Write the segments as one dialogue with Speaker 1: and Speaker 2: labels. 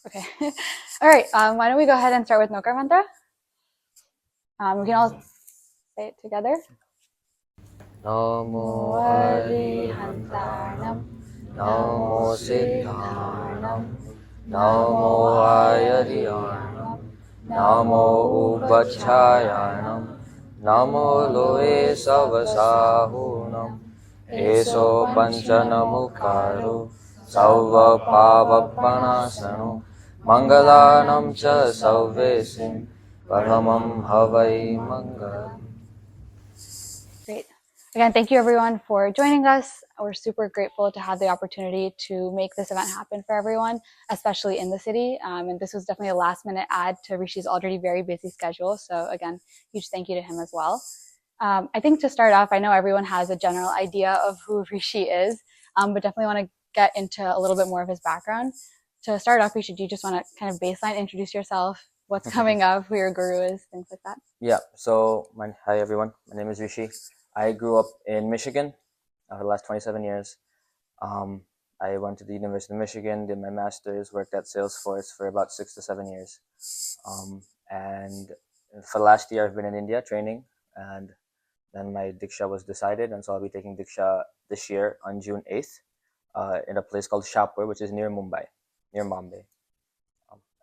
Speaker 1: Okay. All right. Why don't we go ahead and start with Nokar Mantra? We can all say it together.
Speaker 2: Namo
Speaker 1: Arihantanam,
Speaker 2: Arihantanam,
Speaker 1: Namo
Speaker 2: Namo
Speaker 1: Siddhanam,
Speaker 2: Siddhanam,
Speaker 1: Namo
Speaker 2: Namo
Speaker 1: Ayariyanam,
Speaker 2: Ayariyanam,
Speaker 1: Namo
Speaker 2: Namo
Speaker 1: Upachayanam,
Speaker 2: Upachayanam,
Speaker 1: Namo
Speaker 2: Namo
Speaker 1: Loe
Speaker 2: Loe
Speaker 1: Savasahunam,
Speaker 2: Savasahunam,
Speaker 1: Eso
Speaker 2: Eso
Speaker 1: Panchanamokaru,
Speaker 2: Panchanamukaru,
Speaker 1: Sarva
Speaker 2: Sauva
Speaker 1: Pava
Speaker 2: Pavapanasano,
Speaker 1: Panasano,
Speaker 2: Mangalanam
Speaker 1: Mangalanam Cha
Speaker 2: Cha
Speaker 1: Sauvesim,
Speaker 2: Sauvesim, Paramam Havai Mangalam.
Speaker 1: Great. Again, thank you everyone for joining us. We're super grateful to have the opportunity to make this event happen for everyone, especially in the city. And this was definitely a last minute add to Rishi's already very busy schedule. So again, huge thank you to him as well. I think to start off, I know everyone has a general idea of who Rishi is, but definitely want to get into a little bit more of his background. To start off, Rishi, do you just want to kind of baseline introduce yourself, what's coming up, who your guru is, things like that?
Speaker 2: Yeah, hi everyone. My name is Rishi. I grew up in Michigan for the last 27 years. Um, I went to the University of Michigan, did my master's, worked at Salesforce for about 6 to 7 years. And for the last year, I've been in India training, and then my Diksha was decided, and so I'll be taking Diksha this year on June 8th in a place called Shahpur, which is near Mumbai, near Bombay.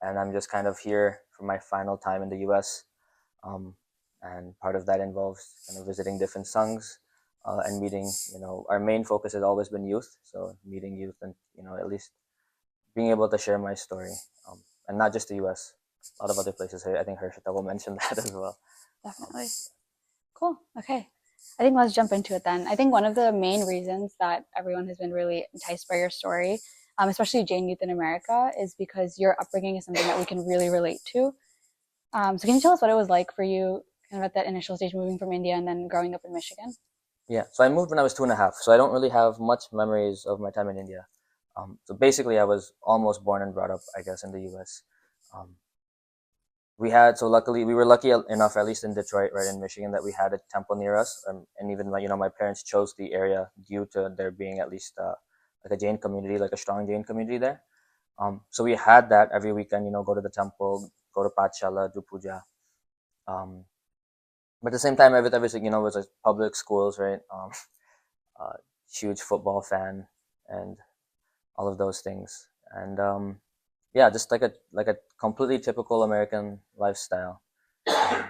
Speaker 2: And I'm just kind of here for my final time in the US. Um, and part of that involves kind of visiting different sanghs and meeting. Our main focus has always been youth, so meeting youth and at least being able to share my story, and not just the U.S. A lot of other places. I think Harshita will mention that as well.
Speaker 1: Definitely. Cool. Okay. I think let's jump into it then. I think one of the main reasons that everyone has been really enticed by your story, especially Jain youth in America, is because your upbringing is something that we can really relate to. So can you tell us what it was like for you kind of at that initial stage moving from India and then growing up in Michigan?
Speaker 2: Yeah, so I moved when I was 2.5, so I don't really have much memories of my time in India. So basically, I was almost born and brought up, I guess, in the U.S. Um, luckily we were lucky enough, at least in Detroit, right in Michigan, that we had a temple near us, and even my parents chose the area due to there being at least like a Jain community, like a strong Jain community there. So we had that every weekend, go to the temple, go to Pathshala, do puja. Um, but at the same time, everything, was like public schools, right? Uh, Huge football fan and all of those things. And yeah, just like a completely typical American lifestyle. Um,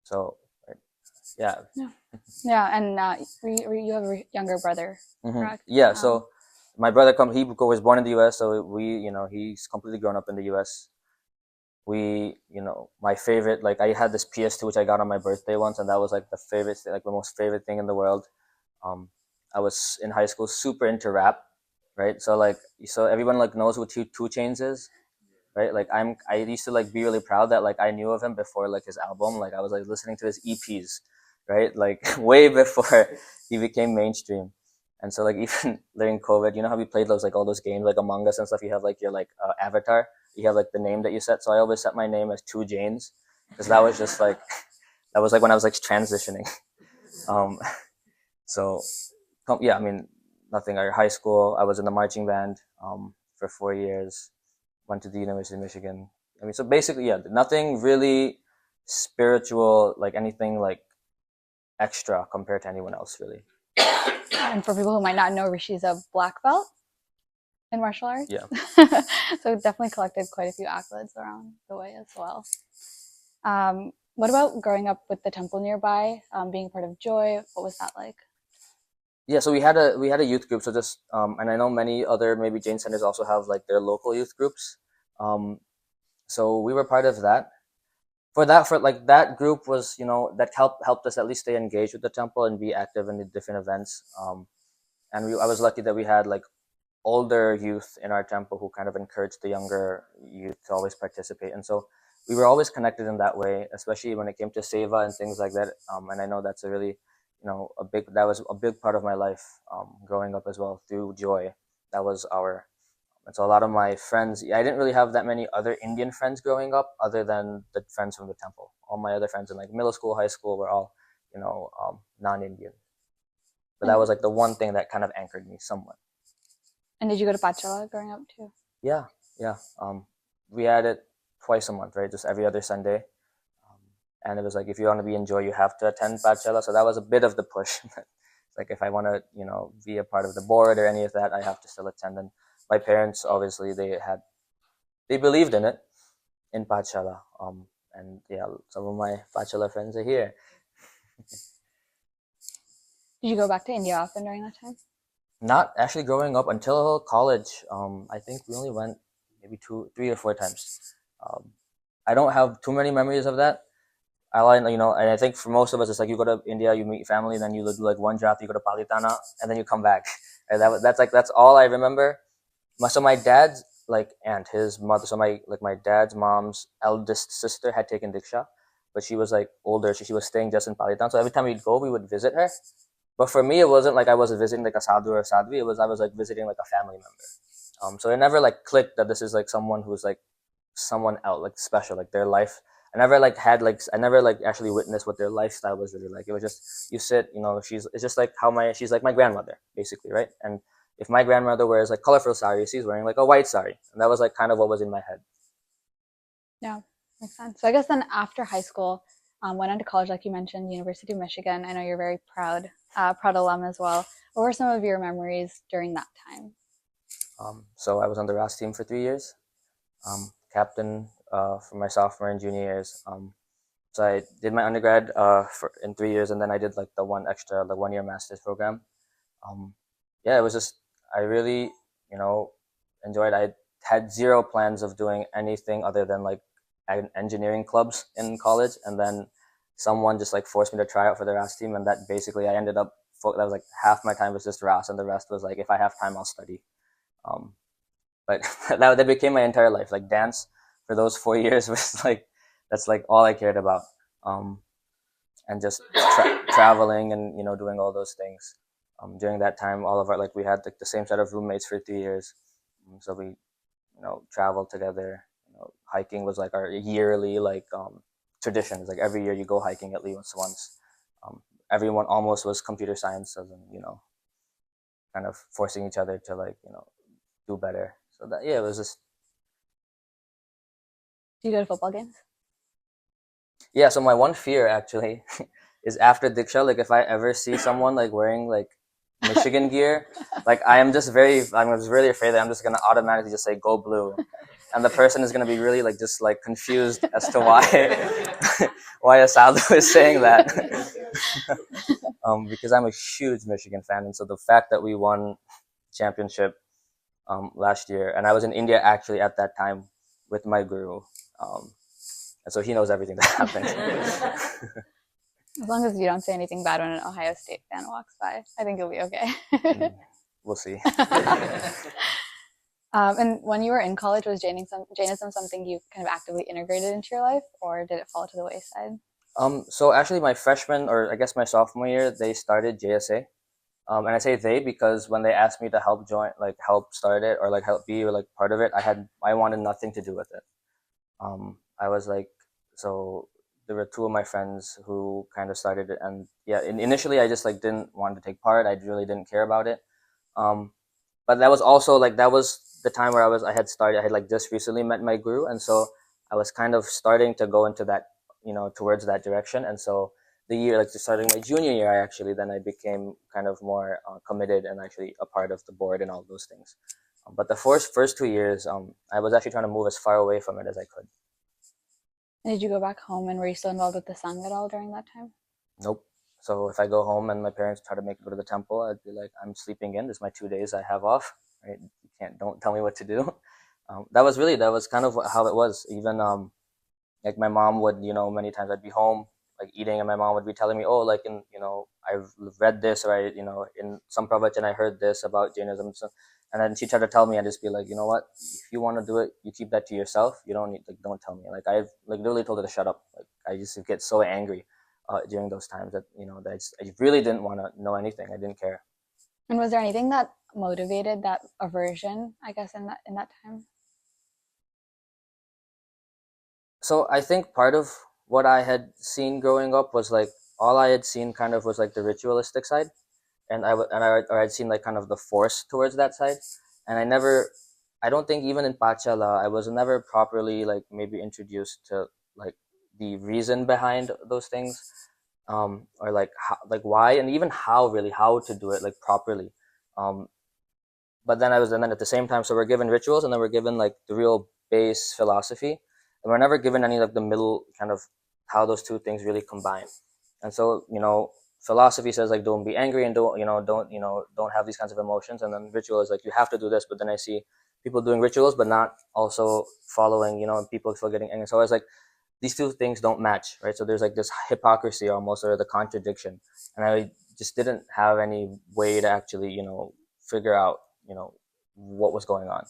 Speaker 2: so right, yeah.
Speaker 1: Yeah. Yeah, and you have a younger brother, correct?
Speaker 2: Yeah. So my brother was born in the U.S. So he's completely grown up in the U.S. My favorite, like I had this PS2 which I got on my birthday once, and that was like the favorite, like the most favorite thing in the world. Um, I was in high school super into rap, right? So everyone like knows who Two Chains is, right? I used to like be really proud that like I knew of him before like his album. Like I was like listening to his EPs, right? Like way before he became mainstream. And so like even during COVID, you know how we played those like all those games like Among Us and stuff. You have like your like avatar. You have like the name that you set. So I always set my name as Two Jains because that was just like that was like when I was like transitioning. Um, so yeah, I mean nothing. Our high school, I was in the marching band for 4 years. Went to the University of Michigan. I mean, so basically, yeah, nothing really spiritual, like anything like extra compared to anyone else, really.
Speaker 1: And for people who might not know, Rishi's a black belt in martial arts.
Speaker 2: Yeah.
Speaker 1: So definitely collected quite a few accolades around the way as well. What about growing up with the temple nearby, being part of Joy? What was that like?
Speaker 2: Yeah, so we had a youth group. So just and I know many other maybe Jain centers also have like their local youth groups. Um, so we were part of that. For like that group was that helped us at least stay engaged with the temple and be active in the different events. And I was lucky that we had like older youth in our temple who kind of encouraged the younger youth to always participate. And so we were always connected in that way, especially when it came to seva and things like that. And I know that's a really, that was a big part of my life growing up as well through Joy. That was and so a lot of my friends, I didn't really have that many other Indian friends growing up other than the friends from the temple. All my other friends in like middle school, high school were all, non-Indian. But that was like the one thing that kind of anchored me somewhat.
Speaker 1: And did you go to Pathshala growing up too?
Speaker 2: Yeah. yeah, we had it twice a month, right? Just every other Sunday. Um, and it was like, if you want to be in joy, you have to attend Pachala. So that was a bit of the push. Like if I want to, be a part of the board or any of that, I have to still attend. And my parents, obviously, they believed in it, in Pachala. And yeah, some of my Pachala friends are here.
Speaker 1: Did you go back to India often during that time?
Speaker 2: Not actually growing up until college. I think we only went maybe 3 or 4 times. Um, I don't have too many memories of that. I like, and I think for most of us, it's like you go to India, you meet family, then you do like one draft, you go to Palitana, and then you come back. And that's all I remember. So my dad's like aunt, his mother, so my dad's mom's eldest sister had taken Diksha, but she was like older, so she was staying just in Palitan. So every time we'd go, we would visit her. But for me, it wasn't like I was visiting like a sadhu or a sadhvi. I was like visiting like a family member. So it never like clicked that this is like someone who's like someone else, like special, like their life. I never like actually witnessed what their lifestyle was really like. It was just you sit, it's just like she's like my grandmother basically, right? And if my grandmother wears like colorful sari, she's wearing like a white sari, and that was like kind of what was in my head.
Speaker 1: Yeah, makes sense. So I guess then after high school, went on to college, like you mentioned, University of Michigan. I know you're very proud alum as well. What were some of your memories during that time?
Speaker 2: So I was on the RAS team for 3 years, captain for my sophomore and junior years. So I did my undergrad in 3 years, and then I did like the 1 year master's program. Um, yeah, it was just I really enjoyed. I had zero plans of doing anything other than like engineering clubs in college, and then someone just like forced me to try out for the RAS team, and that basically I ended up that was like half my time was just RAS, and the rest was like if I have time I'll study. Um, but that became my entire life. Like dance for those 4 years was like that's like all I cared about. Um, and just traveling and doing all those things. During that time, all of our like we had like the same set of roommates for 3 years, so we traveled together. Hiking was like our yearly like tradition. It's like every year you go hiking at least once. Um, Everyone almost was computer science, and kind of forcing each other to like do better. So that yeah, it was just
Speaker 1: Do you go to football games?
Speaker 2: yeah. So my one fear actually is after Diksha, like if I ever see someone like wearing like Michigan gear, like I'm just really afraid that I'm just gonna automatically just say go blue, and the person is gonna be really like just like confused as to why why a sadhu is saying that. Because I'm a huge Michigan fan, and so the fact that we won championship last year, and I was in India actually at that time with my guru, and so he knows everything that happened.
Speaker 1: As long as you don't say anything bad when an Ohio State fan walks by, I think you'll be okay.
Speaker 2: We'll see.
Speaker 1: And when you were in college, was Jainism something you kind of actively integrated into your life, or did it fall to the wayside?
Speaker 2: So actually, my freshman or I guess my sophomore year, they started JSA. And I say they because when they asked me to help start it or like help be like part of it, I wanted nothing to do with it. I was like, so there were two of my friends who kind of started it, and yeah, initially I just like didn't want to take part. I really didn't care about it. Um, but that was also like that was the time where I had like just recently met my guru, and so I was kind of starting to go into that towards that direction. And so the year like starting my junior year, I became kind of more committed and actually a part of the board and all those things. But the first 2 years, I was actually trying to move as far away from it as I could.
Speaker 1: And did you go back home, and were you still involved with the Sangha at all during that time?
Speaker 2: Nope. So if I go home and my parents try to make me go to the temple, I'd be like, I'm sleeping in. This is my 2 days I have off. Right? Don't tell me what to do. That was kind of how it was. Even like my mom would, many times I'd be home like eating, and my mom would be telling me, oh, like I've read this, or in some pravachan I heard this about Jainism. So, and then she tried to tell me, I'd just be like, you know what, if you want to do it, you keep that to yourself. You don't need don't tell me. Like I've like literally told her to shut up. Like I just get so angry during those times that that I really didn't want to know anything. I didn't care.
Speaker 1: And was there anything that motivated that aversion, I guess, in that time?
Speaker 2: So I think part of what I had seen growing up was like all I had seen kind of was like the ritualistic side, and I or I'd seen like kind of the force towards that side, and I don't think even in Pachala I was never properly like maybe introduced to like the reason behind those things, or like how, like why, and even how to do it like properly. Um, but then and then at the same time, so we're given rituals, and then we're given like the real base philosophy, and we're never given any like the middle kind of how those two things really combine. And so, philosophy says like don't be angry and don't have these kinds of emotions, and then ritual is like you have to do this. But then I see people doing rituals but not also following, and people still getting angry. So I was like, these two things don't match, right? So there's like this hypocrisy almost, or the contradiction, and I just didn't have any way to actually, figure out, what was going on.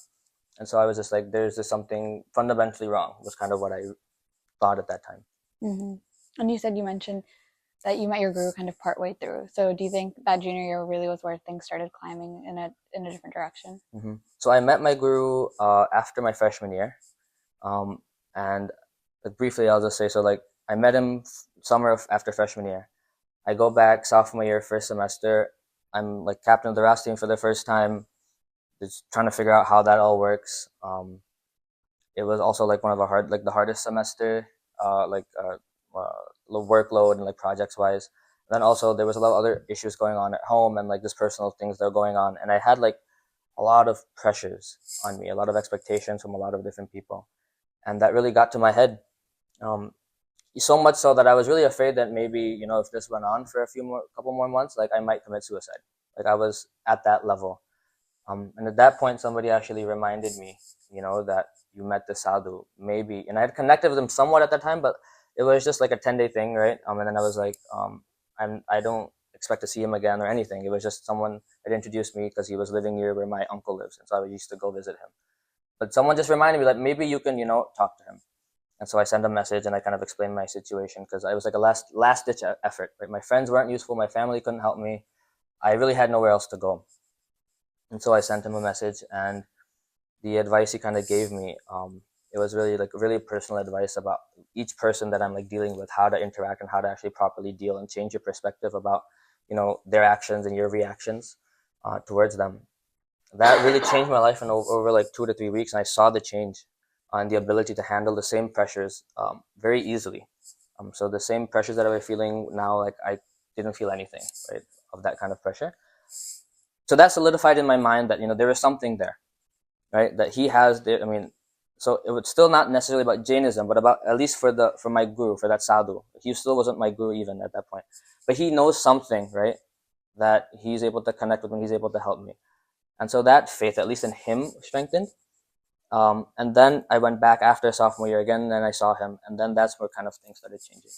Speaker 2: And so I was just like, there's just something fundamentally wrong, was kind of what I thought at that time.
Speaker 1: Mm-hmm. And you mentioned that you met your guru kind of partway through. So do you think that junior year really was where things started climbing in a different direction?
Speaker 2: Mm-hmm. So I met my guru after my freshman year, um, and briefly I'll just say, so like I met him summer after freshman year. I go back sophomore year, first semester. I'm like captain of the RAS team for the first time, just trying to figure out how that all works. It was also like one of the hardest semester, workload and like projects wise. And then also there was a lot of other issues going on at home, and like this personal things that are going on, and I had like a lot of pressures on me, a lot of expectations from a lot of different people, and that really got to my head. Um, so much so that I was really afraid that maybe, if this went on for couple more months, like I might commit suicide. Like I was at that level. And at that point, somebody actually reminded me, that you met the sadhu, maybe, and I had connected with him somewhat at that time, but it was just like a 10-day thing, right? And then I was like, I don't expect to see him again or anything. It was just someone that introduced me because he was living near where my uncle lives, and so I used to go visit him. But someone just reminded me that maybe you can, talk to him. And so I sent a message and I kind of explained my situation, because I was like a last ditch effort, right? My friends weren't useful, my family couldn't help me. I really had nowhere else to go. And so I sent him a message, and the advice he kind of gave me, it was really like really personal advice about each person that I'm like dealing with, how to interact and how to actually properly deal and change your perspective about, their actions and your reactions towards them. That really changed my life in over like 2 to 3 weeks, and I saw the change on the ability to handle the same pressures very easily. So the same pressures that I was feeling now, like I didn't feel anything, right, of that kind of pressure. So that solidified in my mind that, there is something there, right, that he has there. I mean, so it was still not necessarily about Jainism, but about, at least for my guru, for that sadhu. He still wasn't my guru even at that point, but he knows something, right, that he's able to connect with me, he's able to help me. And so that faith, at least in him, strengthened. And then I went back after sophomore year again, and I saw him, and then that's where kind of things started changing.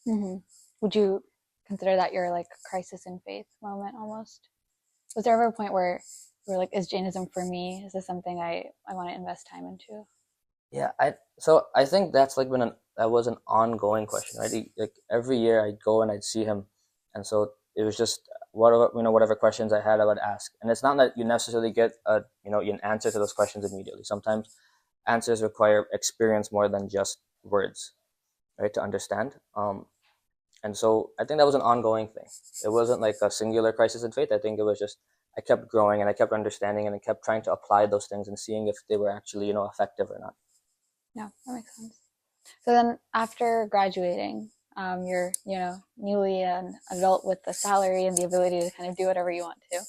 Speaker 1: Mm-hmm. Would you consider that your like crisis in faith moment almost? Was there ever a point where you were like, is Jainism for me? Is this something I want to invest time into?
Speaker 2: Yeah, I think that's like that was an ongoing question, right? Like every year I'd go and I'd see him, and so it was just whatever questions I had, I would ask. And it's not that you necessarily get an answer to those questions immediately. Sometimes answers require experience more than just words, right, to understand. And so I think that was an ongoing thing. It wasn't like a singular crisis in faith. I think it was just I kept growing and I kept understanding and I kept trying to apply those things and seeing if they were actually effective or not.
Speaker 1: Yeah, that makes sense. So then after graduating, you're, newly an adult with the salary and the ability to kind of do whatever you want to.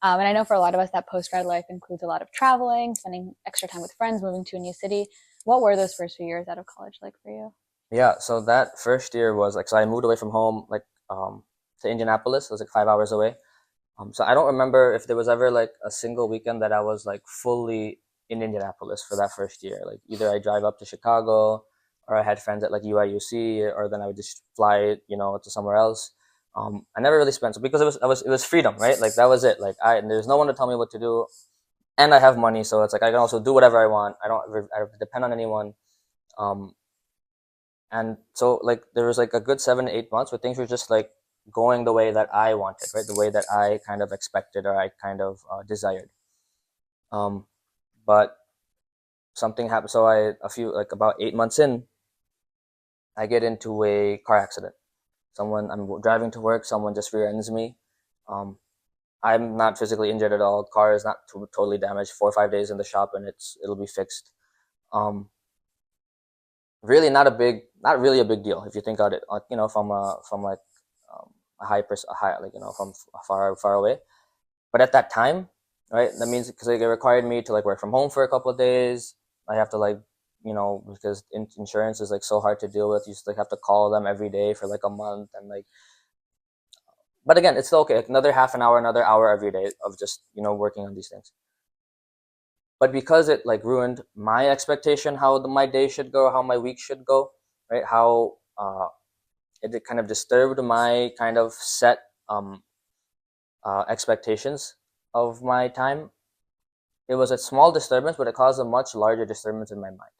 Speaker 1: And I know for a lot of us that post-grad life includes a lot of traveling, spending extra time with friends, moving to a new city. What were those first few years out of college like for you?
Speaker 2: Yeah, so that first year was like, so I moved away from home, like to Indianapolis. It was like 5 hours away. So I don't remember if there was ever like a single weekend that I was like fully in Indianapolis for that first year. Like either I drive up to Chicago, or I had friends at like UIUC, or then I would just fly, to somewhere else. I never really spent, so because it was freedom, right? Like that was it. Like there's no one to tell me what to do, and I have money, so it's like I can also do whatever I want. I don't depend on anyone. Um, and so like there was like a good 7 to 8 months where things were just like going the way that I wanted, right? The way that I kind of expected, or I kind of desired. Um, but something happened. So about 8 months in, I get into a car accident. I'm driving to work. Someone just rear ends me. Um, I'm not physically injured at all. Car is not totally damaged. 4 or 5 days in the shop and it'll be fixed. Um, Really not really a big deal if you think about it. From like a high, like from far away. But at that time, right, that means because like, it required me to like work from home for a couple of days. I have to like because insurance is like so hard to deal with. You just like have to call them every day for like a month and like. But again, it's still okay. Like, another half an hour, another hour every day of just working on these things. But because it like ruined my expectation how my day should go, how my week should go, right? How it kind of disturbed my kind of set expectations of my time. It was a small disturbance, but it caused a much larger disturbance in my mind.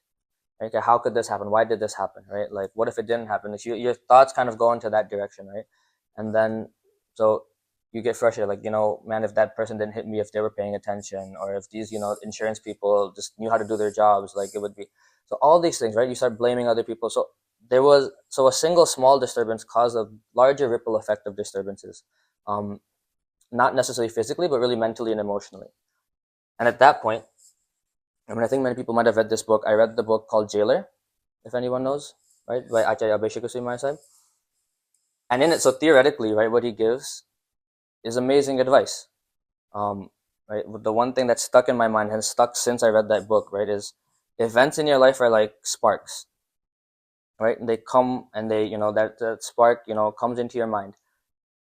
Speaker 2: Right? Okay, how could this happen? Why did this happen? Right? Like, what if it didn't happen? If your thoughts kind of go into that direction, right? And then so you get frustrated, like man, if that person didn't hit me, if they were paying attention, or if these insurance people just knew how to do their jobs, like it would be. So all these things, right? You start blaming other people. So a single small disturbance caused a larger ripple effect of disturbances, um, not necessarily physically, but really mentally and emotionally. And at that point, I mean, I think many people might have read this book. I read the book called Jailer, if anyone knows, right, by Acharya Abhishek Maharaj Saheb. And in it, so theoretically, right, what he gives is amazing advice. Right, the one thing that stuck in my mind and stuck since I read that book, right, is events in your life are like sparks, right? And they come and they, that spark, comes into your mind.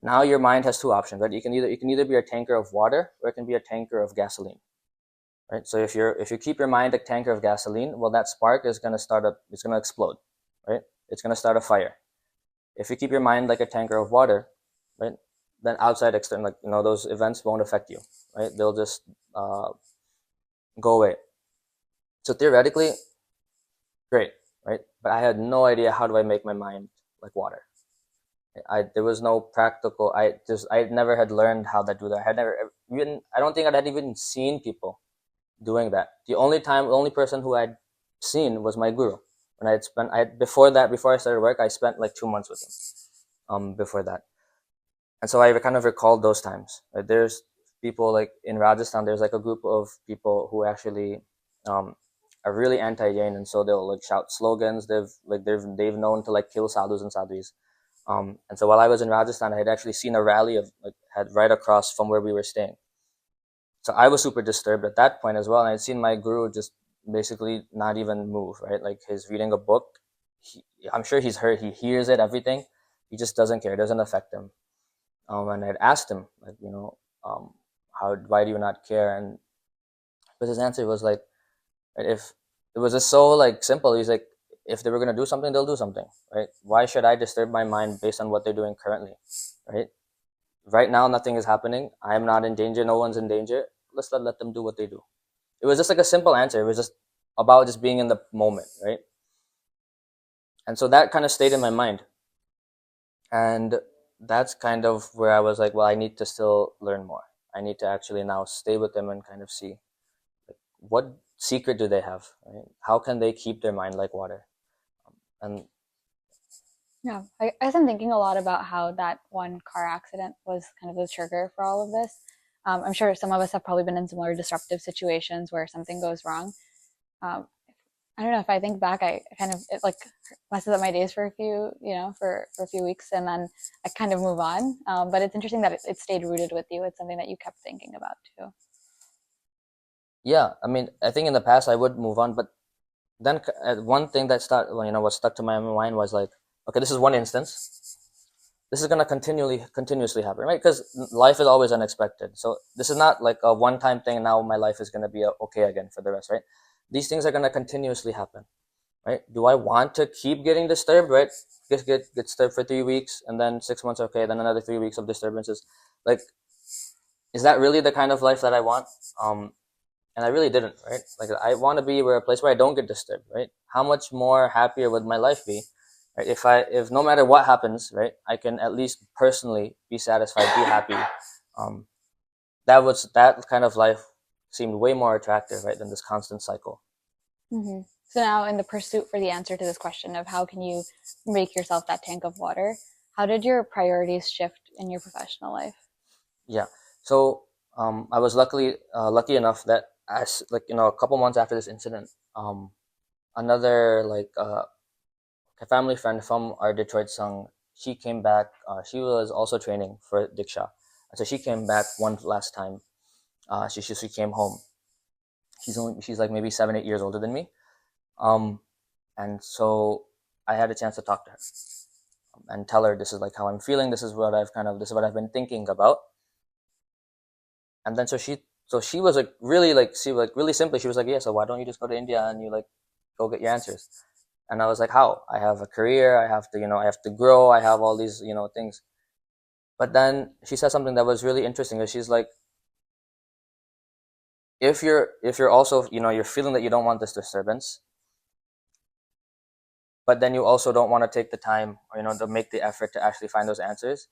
Speaker 2: Now your mind has two options, right? You can either be a tanker of water or it can be a tanker of gasoline, right? So if you keep your mind a tanker of gasoline, well, that spark is going to it's going to explode, right? It's going to start a fire. If you keep your mind like a tanker of water, right, then outside external, like those events won't affect you, right? They'll just go away. So theoretically, great, right? But I had no idea how do I make my mind like water. There was no practical. I never had learned how to do that. I had never even. I don't think I had even seen people doing that. The only person who I'd seen was my guru. And before I started work, I spent like 2 months with him. Before that, and so I kind of recalled those times. Right? There's people like in Rajasthan. There's like a group of people who actually are really anti-Jain, and so they'll like shout slogans. They've known to like kill sadhus and sadhus. And so while I was in Rajasthan, I had actually seen a rally of had right across from where we were staying. So I was super disturbed at that point as well, and I'd seen my guru just basically not even move. Right, like he's reading a book. I'm sure he hears it, everything. He just doesn't care. It doesn't affect him. And I'd asked him, like, why do you not care? And but his answer was like, if it was just so like simple. He's like, if they were gonna do something, they'll do something, right? Why should I disturb my mind based on what they're doing currently, right? Right now, nothing is happening. I'm not in danger. No one's in danger. Let's let them do what they do. It was just like a simple answer. It was just about just being in the moment, right? And so that kind of stayed in my mind. And that's kind of where I was like, well, I need to still learn more. I need to actually now stay with them and kind of see like, what secret do they have, right? How can they keep their mind like water? And
Speaker 1: Yeah, I guess I'm thinking a lot about how that one car accident was kind of the trigger for all of this. I'm sure some of us have probably been in similar disruptive situations where something goes wrong. Um, I don't know, if I think back, I kind of it like messes up my days for a few, for a few weeks, and then I kind of move on. But it's interesting that it stayed rooted with you. It's something that you kept thinking about too.
Speaker 2: yeah, I mean, I think in the past I would move on, but then one thing that what stuck to my mind was like, okay, this is one instance. This is gonna continuously happen, right? Because life is always unexpected. So this is not like a one-time thing. Now my life is gonna be okay again for the rest, right? These things are gonna continuously happen, right? Do I want to keep getting disturbed, right? Get disturbed for 3 weeks, and then 6 months, okay, then another 3 weeks of disturbances. Like, is that really the kind of life that I want? And I really didn't, right? Like, I want to be where a place where I don't get disturbed, right? How much more happier would my life be, right? If no matter what happens, right, I can at least personally be satisfied, be happy. Um, that kind of life seemed way more attractive, right, than this constant cycle.
Speaker 1: Mm-hmm. So now, in the pursuit for the answer to this question of how can you make yourself that tank of water, how did your priorities shift in your professional life?
Speaker 2: Yeah. So I was lucky enough that as like a couple months after this incident, another a family friend from our Detroit sung, she came back. She was also training for Diksha, so she came back one last time. She came home. She's like maybe 7 8 years older than me. Um, and so I had a chance to talk to her and tell her this is like how I'm feeling. This is what I've been thinking about. And then she was like really simply she was like, yeah, so why don't you just go to India and you like go get your answers? And I was like, how? I have a career. I have to grow. I have all these things. But then she said something that was really interesting. She's like, if you're also you're feeling that you don't want this disturbance, but then you also don't want to take the time or to make the effort to actually find those answers.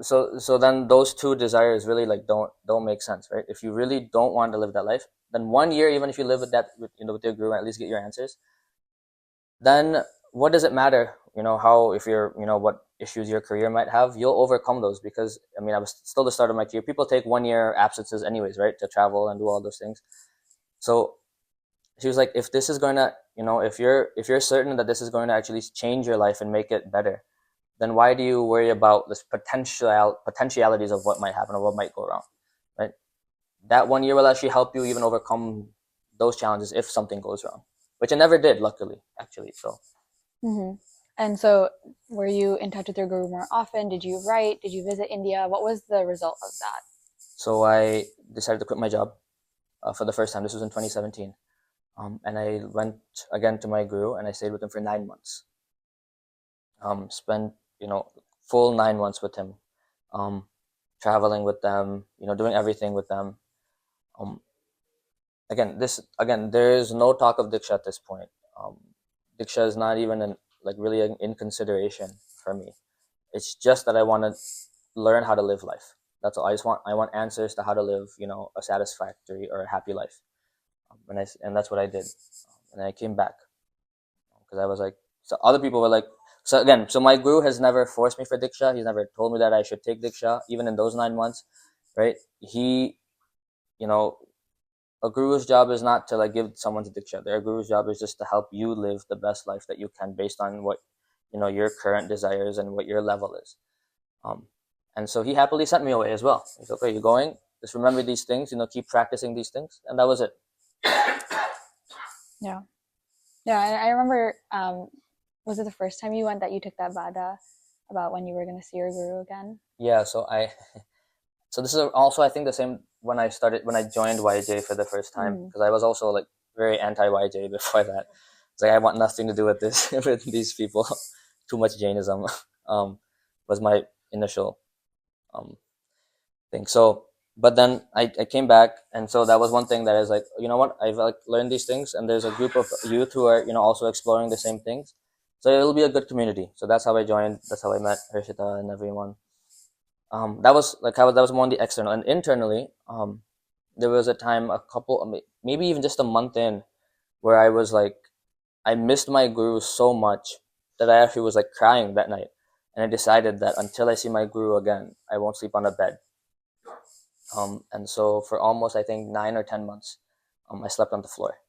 Speaker 2: So then those two desires really like don't make sense, right? If you really don't want to live that life, then 1 year, even if you live with that with your guru and at least get your answers, then what does it matter how if you're what issues your career might have, you'll overcome those. Because I mean, I was still the start of my career. People take 1 year absences anyways, right, to travel and do all those things. So she was like, if this is going to if you're certain that this is going to actually change your life and make it better, then why do you worry about this potentialities of what might happen or what might go wrong, right? That 1 year will actually help you even overcome those challenges if something goes wrong, which it never did, luckily, actually. So
Speaker 1: Mm-hmm. And so, were you in touch with your guru more often? Did you write? Did you visit India? What was the result of that?
Speaker 2: so I decided to quit my job for the first time. This was in 2017. And I went again to my guru and I stayed with him for 9 months. Spent full 9 months with him, um, traveling with them, doing everything with them. Um, again, there is no talk of Diksha at this point. Um, Diksha is not even really in consideration for me. It's just that I want to learn how to live life. That's all. I want answers to how to live, a satisfactory or a happy life. And that's what I did. And I came back because I was like, so other people were like, so again, so my guru has never forced me for Diksha. He's never told me that I should take Diksha, even in those 9 months, right? You know, a guru's job is not to like give someone to Diksha. Their guru's job is just to help you live the best life that you can based on what, your current desires and what your level is. Um, and so he happily sent me away as well. He's like, okay, you're going, just remember these things, keep practicing these things. And that was it.
Speaker 1: Yeah. Yeah, I remember, was it the first time you went that you took that vada about when you were going to see your guru again?
Speaker 2: Yeah, so this is also, I think, the same when I joined YJ for the first time, because I was also like very anti YJ before that. It's like I want nothing to do with this with these people. Too much Jainism was my initial thing. So, but then I came back, and so that was one thing that is like, you know what, I've like learned these things, and there's a group of youth who are also exploring the same things. So it'll be a good community. So that's how I joined. That's how I met Harshita and everyone. That was like that was more on the external. And internally, there was a time, a couple, maybe even just a month in, where I was like, I missed my guru so much that I actually was like crying that night, and I decided that until I see my guru again, I won't sleep on a bed. And so for almost, I think, 9 or 10 months, I slept on the floor.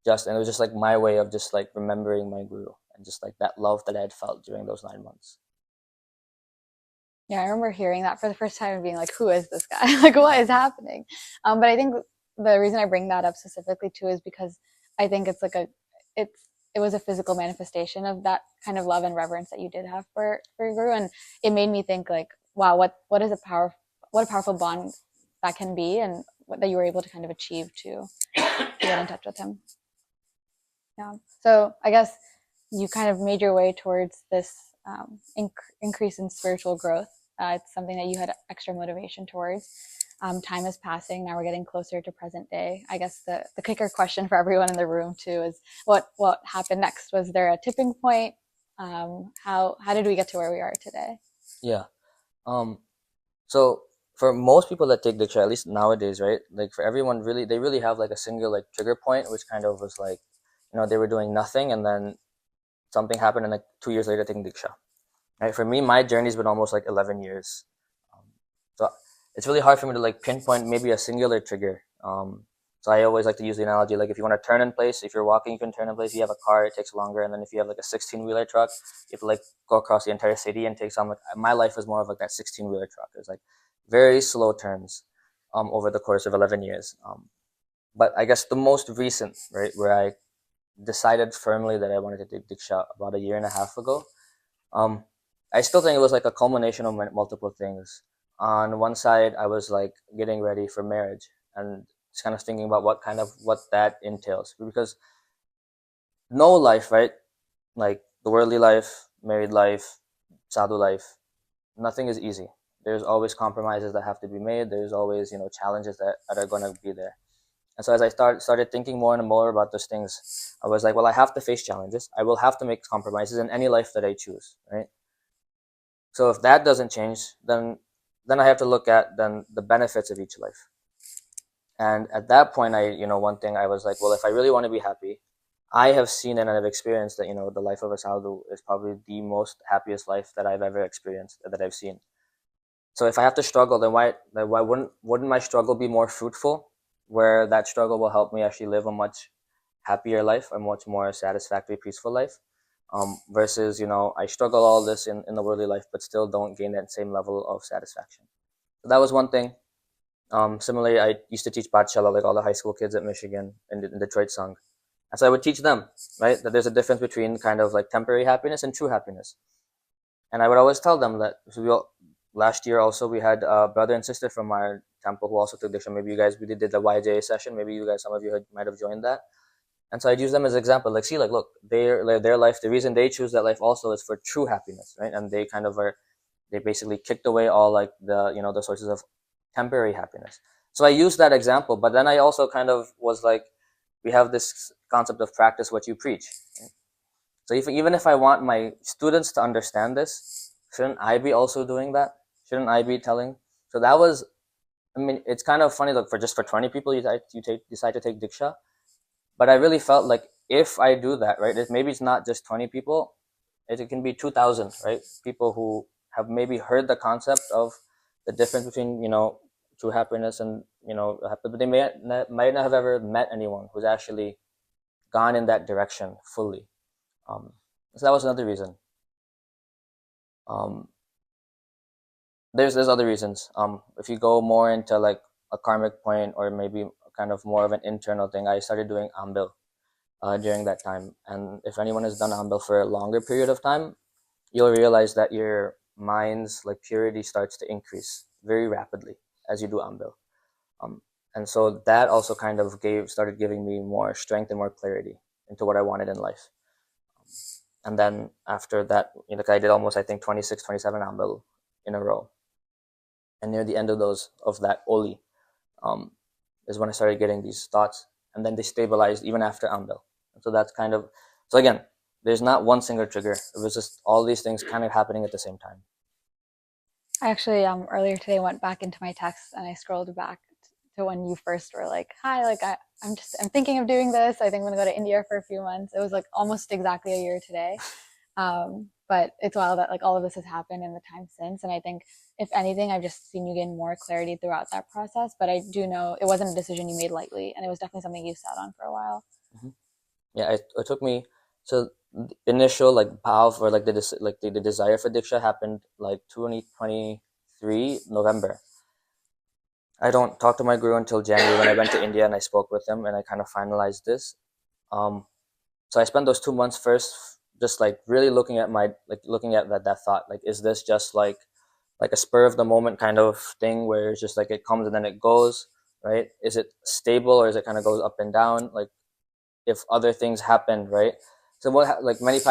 Speaker 2: And it was just like my way of just like remembering my guru and just like that love that I had felt during those 9 months.
Speaker 1: Yeah, I remember hearing that for the first time and being like, who is this guy? Like, what is happening? But I think the reason I bring that up specifically too is because I think it's like it was a physical manifestation of that kind of love and reverence that you did have for your guru. And it made me think like, wow, what is what a powerful bond that can be, and what that you were able to kind of achieve to get in touch with him. Yeah. So I guess you kind of made your way towards this increase in spiritual growth. It's something that you had extra motivation towards. Time is passing. Now we're getting closer to present day. I guess the kicker question for everyone in the room too is what happened next? Was there a tipping point? How did we get to where we are today?
Speaker 2: Yeah. So for most people that take Diksha, at least nowadays, right? Like for everyone, really, they really have like a single like trigger point, which kind of was like, they were doing nothing, and then something happened, and like 2 years later, taking Diksha. Right? For me, my journey's been almost like 11 years. So it's really hard for me to like pinpoint maybe a singular trigger. So I always like to use the analogy, like if you want to turn in place, if you're walking, you can turn in place. If you have a car, it takes longer. And then if you have like a 16-wheeler truck, you have to like go across the entire city and take some. Like, my life was more of like that 16-wheeler truck. It was like very slow turns over the course of 11 years. But I guess the most recent, right, where I decided firmly that I wanted to take Diksha about a year and a half ago. Um, I still think it was like a culmination of multiple things. On one side, I was like getting ready for marriage and just kind of thinking about what that entails, because no life, right? Like the worldly life, married life, sadhu life, nothing is easy. There's always compromises that have to be made. There's always, challenges that are going to be there. And so as I started thinking more and more about those things, I was like, well, I have to face challenges. I will have to make compromises in any life that I choose, right? So if that doesn't change, then I have to look at then the benefits of each life. And at that point, one thing I was like, well, if I really want to be happy, I have seen and I've experienced that, the life of a sadhu is probably the most happiest life that I've ever experienced, that I've seen. So if I have to struggle, then why wouldn't my struggle be more fruitful, where that struggle will help me actually live a much happier life, a much more satisfactory, peaceful life, versus, I struggle all this in the worldly life, but still don't gain that same level of satisfaction. So that was one thing. Similarly, I used to teach Pathshala, like all the high school kids at Michigan in Detroit Sung. And so I would teach them, right, that there's a difference between kind of like temporary happiness and true happiness. And I would always tell them that, last year also we had a brother and sister from our temple who also took Diksha. Maybe we did the YJ session. Maybe some of you might have joined that. And so I'd use them as an example, like, see, like, look, their life, the reason they choose that life also is for true happiness, right? And they they basically kicked away all like the sources of temporary happiness. So I used that example, but then I also kind of was like, we have this concept of practice what you preach. Right? So even if I want my students to understand this, shouldn't I be also doing that? Shouldn't I be telling? So that was, I mean, it's kind of funny, like for 20 people, you decide to take Diksha. But I really felt like if I do that, right, maybe it's not just 20 people, it can be 2,000, right? People who have maybe heard the concept of the difference between, true happiness and, but they might not have ever met anyone who's actually gone in that direction fully. So that was another reason. Um, there's other reasons. If you go more into like a karmic point or maybe kind of more of an internal thing, I started doing ambil during that time. And if anyone has done ambil for a longer period of time, you'll realize that your mind's like purity starts to increase very rapidly as you do ambil. And so that also kind of started giving me more strength and more clarity into what I wanted in life. And then after that, I did almost, I think, 26, 27 ambil in a row. And near the end of that oli, is when I started getting these thoughts, and then they stabilized even after ambil. So that's kind of, so again, there's not one single trigger. It was just all these things kind of happening at the same time.
Speaker 1: I actually earlier today went back into my texts and I scrolled back to when you first were like, "Hi, like I'm thinking of doing this. I think I'm gonna go to India for a few months." It was like almost exactly a year today. But it's wild that like all of this has happened in the time since, and I think if anything, I've just seen you gain more clarity throughout that process. But I do know it wasn't a decision you made lightly, and it was definitely something you sat on for a while.
Speaker 2: Mm-hmm. Yeah, it took me, so the initial like bhav or like the desire for Diksha happened like 2023 November. I don't talk to my guru until January when I went to India and I spoke with him and I kind of finalized this. So I spent those 2 months first just like really looking at that thought, like, is this just like a spur of the moment kind of thing where it's just like it comes and then it goes, right? Is it stable or is it kind of goes up and down? Like if other things happen, right? So many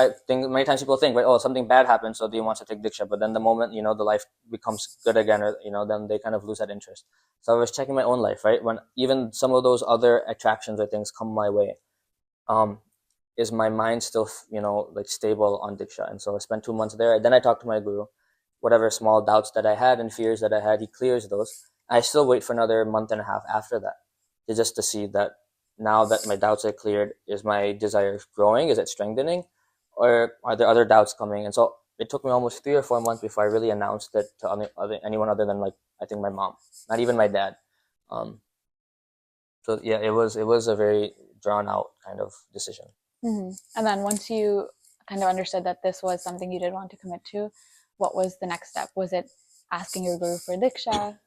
Speaker 2: times people think, right, oh, something bad happened, so they want to take Diksha, but then the moment, the life becomes good again, or, then they kind of lose that interest. So I was checking my own life, right? When even some of those other attractions or things come my way, is my mind still, like stable on Diksha? And so I spent 2 months there. Then I talked to my guru, whatever small doubts that I had and fears that I had, he clears those. I still wait for another month and a half after that to see that now that my doubts are cleared, is my desire growing? Is it strengthening? Or are there other doubts coming? And so it took me almost 3 or 4 months before I really announced it to anyone other than like I think my mom, not even my dad. Um, so yeah, it was a very drawn out kind of decision.
Speaker 1: And then once you kind of understood that this was something you did want to commit to, what was the next step? Was it asking your guru for Diksha?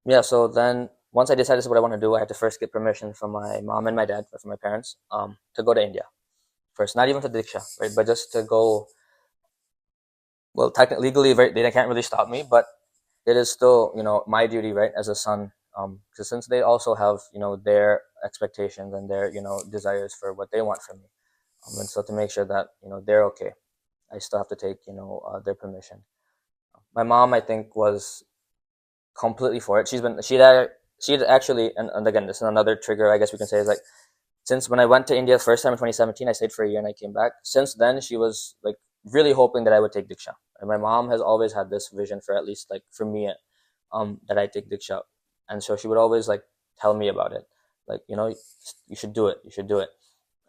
Speaker 2: Yeah, so then once I decided this is what I want to do, I had to first get permission from my mom and my dad, from my parents, to go to India first. Not even for Diksha, right? But just to go. Well, technically, legally, right, they can't really stop me, but it is still, my duty, right, as a son, because since they also have, their expectations and their, desires for what they want from me, and so to make sure that, they're okay, I still have to take, their permission. My mom, I think, was completely for it. She'd actually, and again, this is another trigger, I guess we can say, is like, since when I went to India the first time in 2017, I stayed for a year and I came back. Since then, she was like really hoping that I would take Diksha. And my mom has always had this vision, for at least like for me, that I take Diksha. And so she would always like tell me about it. Like, you should do it. You should do it.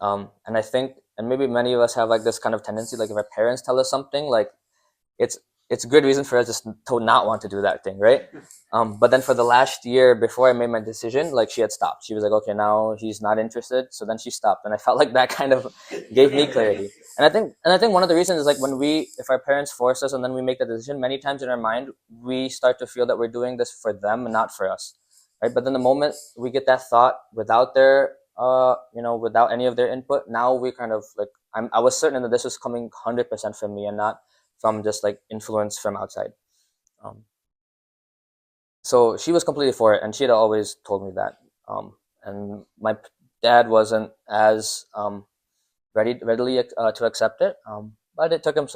Speaker 2: And I think, and maybe many of us have like this kind of tendency, like if our parents tell us something, like it's it's a good reason for us just to not want to do that thing, right? But then for the last year before I made my decision, like she had stopped. She was like, okay, now he's not interested. So then she stopped, and I felt like that kind of gave me clarity. And I think one of the reasons is like if our parents force us and then we make the decision, many times in our mind we start to feel that we're doing this for them and not for us, right? But then the moment we get that thought without their without any of their input, now we kind of like I was certain that this was coming 100% from me and not from just like influence from outside. Um, so she was completely for it, and she had always told me that. And my dad wasn't as readily to accept it, but it took him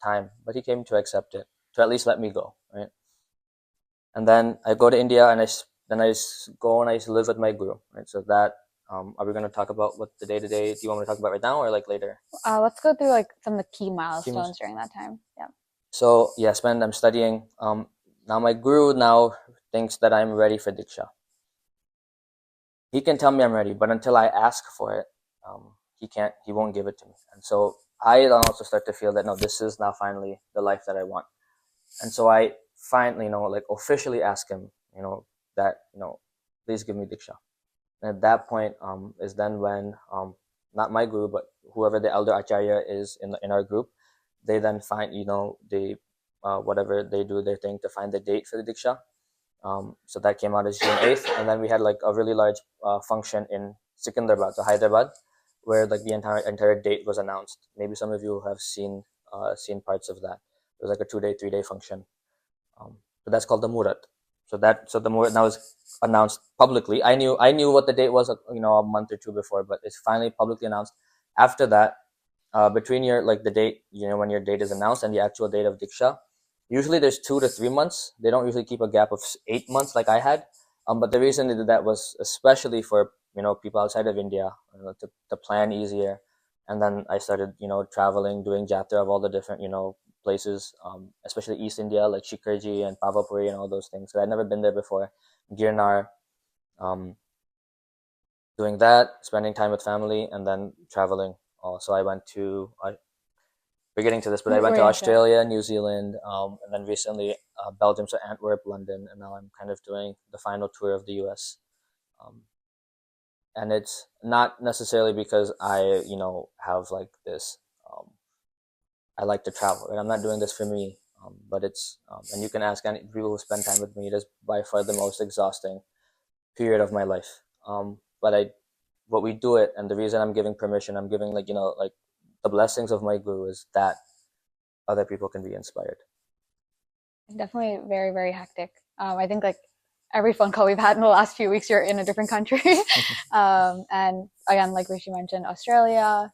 Speaker 2: time, but he came to accept it, to at least let me go, right? And then I go to India, and go and I live with my guru, right? So that are we going to talk about what the day to day? Do you want me to talk about right now or like later?
Speaker 1: Let's go through like some of the key milestones during that time. Yeah.
Speaker 2: So yes, when I'm studying, now my guru now thinks that I'm ready for Diksha. He can tell me I'm ready, but until I ask for it, he won't give it to me. And so I also start to feel that no, this is now finally the life that I want. And so I finally, like officially ask him, that, please give me Diksha. And at that point, is then when, not my guru, but whoever the elder acharya is in our group, they then find, they, whatever they do their thing to find the date for the Diksha. So that came out as June 8th. And then we had like a really large function in Secunderabad, so Hyderabad, where like the entire date was announced. Maybe some of you have seen parts of that. It was like a 2-day, 3-day function. So that's called the Murat. So the Murat now is announced publicly. I knew what the date was, a month or two before, but it's finally publicly announced. After that, between your like the date, when your date is announced and the actual date of Diksha, usually there's 2 to 3 months. They don't usually keep a gap of 8 months like I had. But the reason they did that was especially for people outside of India, to plan easier. And then I started traveling, doing jatra of all the different places, especially East India like Shikarji and Pavapuri and all those things. So I'd never been there before. Girnar, doing that, spending time with family, and then traveling. So I went to we're getting to this, but I went to Australia, New Zealand, and then recently Belgium, so Antwerp, London, and now I'm kind of doing the final tour of the US. And it's not necessarily because I, have like this, I like to travel, right? I'm not doing this for me, but it's, and you can ask any people who spend time with me, it is by far the most exhausting period of my life. But we do it, and the reason I'm giving permission, I'm giving like, like the blessings of my guru is that other people can be inspired.
Speaker 1: Definitely very, very hectic. I think like every phone call we've had in the last few weeks, you're in a different country. And again, like Rishi mentioned, Australia,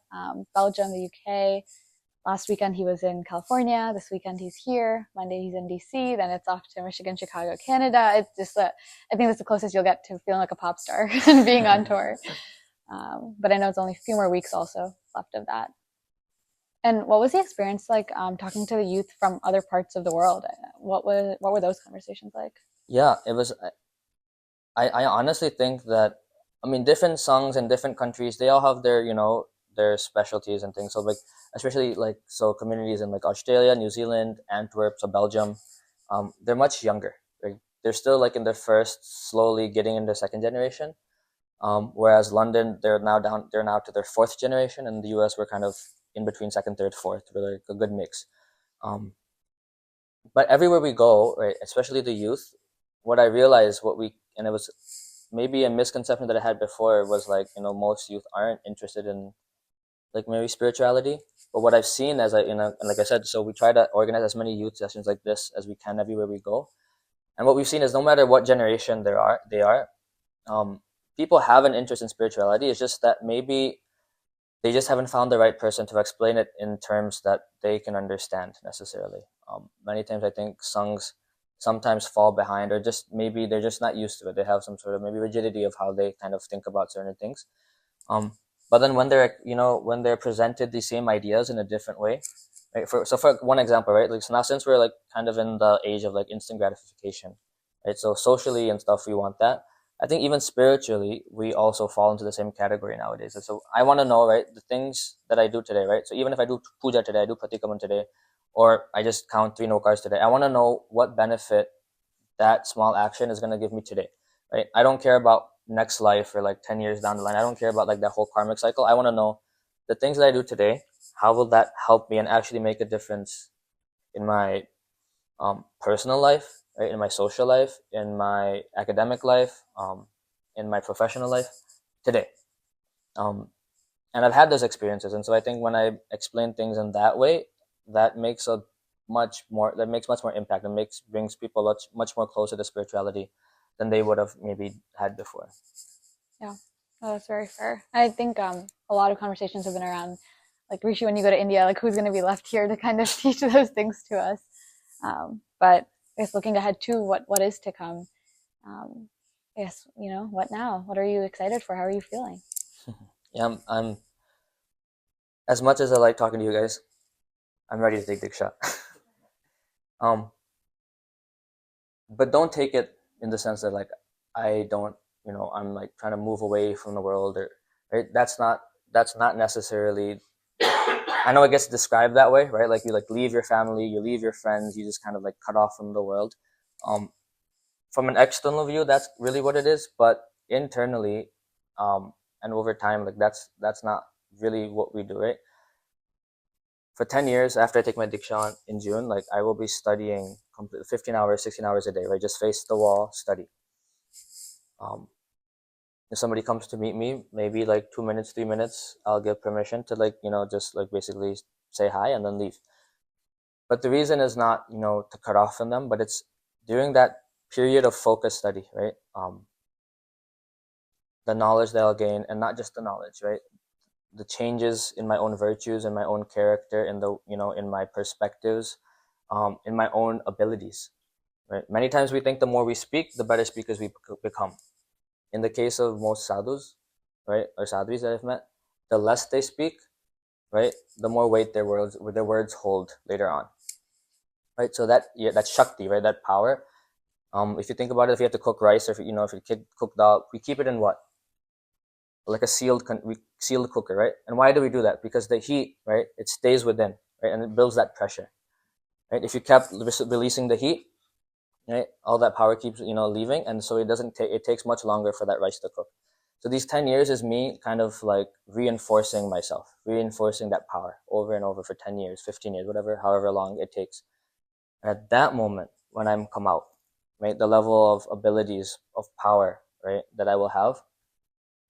Speaker 1: Belgium, the UK. Last weekend he was in California. This weekend he's here. Monday he's in DC. Then it's off to Michigan, Chicago, Canada. It's just I think that's the closest you'll get to feeling like a pop star and being on tour. But I know it's only a few more weeks also left of that. And what was the experience like talking to the youth from other parts of the world? What were those conversations like?
Speaker 2: Yeah, it was. I honestly think that, I mean, different songs in different countries, they all have their their specialties and things. So like especially like so communities in like Australia, New Zealand, Antwerp, so Belgium, they're much younger. Right? They're still like in their first, slowly getting into second generation. Whereas London, they're now to their fourth generation, and the US we're kind of in between second, third, fourth. We're like a good mix. Um, but everywhere we go, right, especially the youth, what I realized, and it was maybe a misconception that I had before, was like, most youth aren't interested in like maybe spirituality. But what I've seen, as and like I said, so we try to organize as many youth sessions like this as we can everywhere we go. And what we've seen is no matter what generation they are, um, people have an interest in spirituality. It's just that maybe they just haven't found the right person to explain it in terms that they can understand necessarily. Many times I think songs sometimes fall behind, or just maybe they're just not used to it. They have some sort of maybe rigidity of how they kind of think about certain things. But then when they're presented the same ideas in a different way, right? For one example, right? Like, so now since we're like kind of in the age of like instant gratification, right? So socially and stuff, we want that. I think even spiritually, we also fall into the same category nowadays. And so I want to know, right, the things that I do today, right? So even if I do puja today, I do pratikaman today, or I just count 3 nokars today, I want to know what benefit that small action is going to give me today, right? I don't care about next life or like 10 years down the line. I don't care about like that whole karmic cycle. I want to know the things that I do today, how will that help me and actually make a difference in my personal life, right? In my social life, in my academic life, in my professional life today. And I've had those experiences. And so I think when I explain things in that way, that makes much more impact, and brings people much more closer to spirituality than they would have maybe had before.
Speaker 1: Yeah, that's very fair. I think a lot of conversations have been around, like, Rishi, when you go to India, like, who's going to be left here to kind of teach those things to us. But I guess looking ahead to what is to come, I guess, what now? What are you excited for? How are you feeling?
Speaker 2: Yeah, I'm as much as I like talking to you guys, I'm ready to take Diksha. But don't take it in the sense that like I don't, I'm like trying to move away from the world, or right. That's not necessarily. I know it gets described that way, right? Like you like leave your family, you leave your friends, you just kind of like cut off from the world. From an external view, that's really what it is. But internally, and over time, like that's not really what we do, right? For 10 years after I take my Diksha in June, like I will be studying 15 hours, 16 hours a day, right? Just face the wall, study. If somebody comes to meet me, maybe like 2 minutes, 3 minutes, I'll give permission to like, just like basically say hi and then leave. But the reason is not, to cut off from them, but it's during that period of focused study, right? The knowledge that I'll gain, and not just the knowledge, right? The changes in my own virtues, in my own character, in my perspectives, in my own abilities, right? Many times we think the more we speak, the better speakers we become. In the case of most sadhus, right, or sadhvis that I've met, the less they speak, right, the more weight their words hold later on, right? So that's shakti, right? That power. If you think about it, if you have to cook rice, or if your kid cook dal, we keep it in what? Like a sealed cooker, right? And why do we do that? Because the heat, right, it stays within, right, and it builds that pressure, right? If you kept releasing the heat, right, all that power keeps leaving, and so it takes much longer for that rice to cook. So these 10 years is me kind of like reinforcing myself, reinforcing that power over and over for 10 years, 15 years, however long it takes. And at that moment, when I'm come out, right, the level of abilities, of power, right, that I will have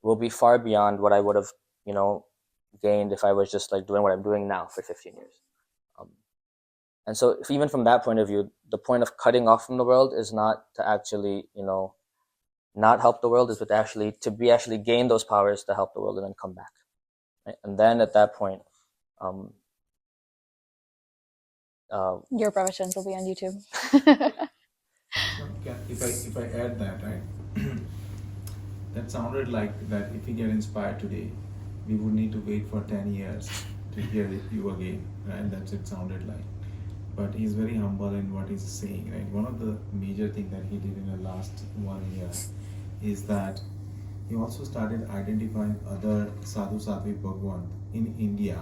Speaker 2: will be far beyond what I would have, gained if I was just like doing what I'm doing now for 15 years. And so even from that point of view, the point of cutting off from the world is not to actually, not help the world, is to actually gain those powers to help the world and then come back. Right? And then at that point,
Speaker 1: your professions will be on YouTube.
Speaker 3: If I add that, right, that sounded like that if we get inspired today, we would need to wait for 10 years to hear you again, right? That's it sounded like. But he's very humble in what he's saying, right? One of the major things that he did in the last 1 year is that he also started identifying other sadhu sadhvi bhagwan in India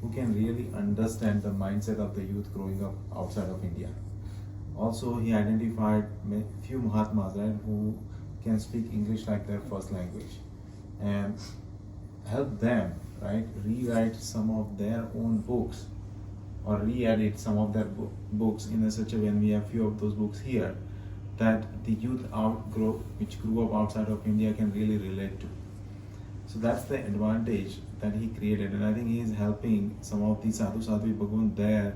Speaker 3: who can really understand the mindset of the youth growing up outside of India. Also, he identified few Mahatmas, right, who can speak English like their first language, and help them, right, rewrite some of their own books or re-edit some of their books in a such a way. And we have few of those books here that the youth which grew up outside of India can really relate to. So that's the advantage that he created, and I think he is helping some of the sadhu bhagwan there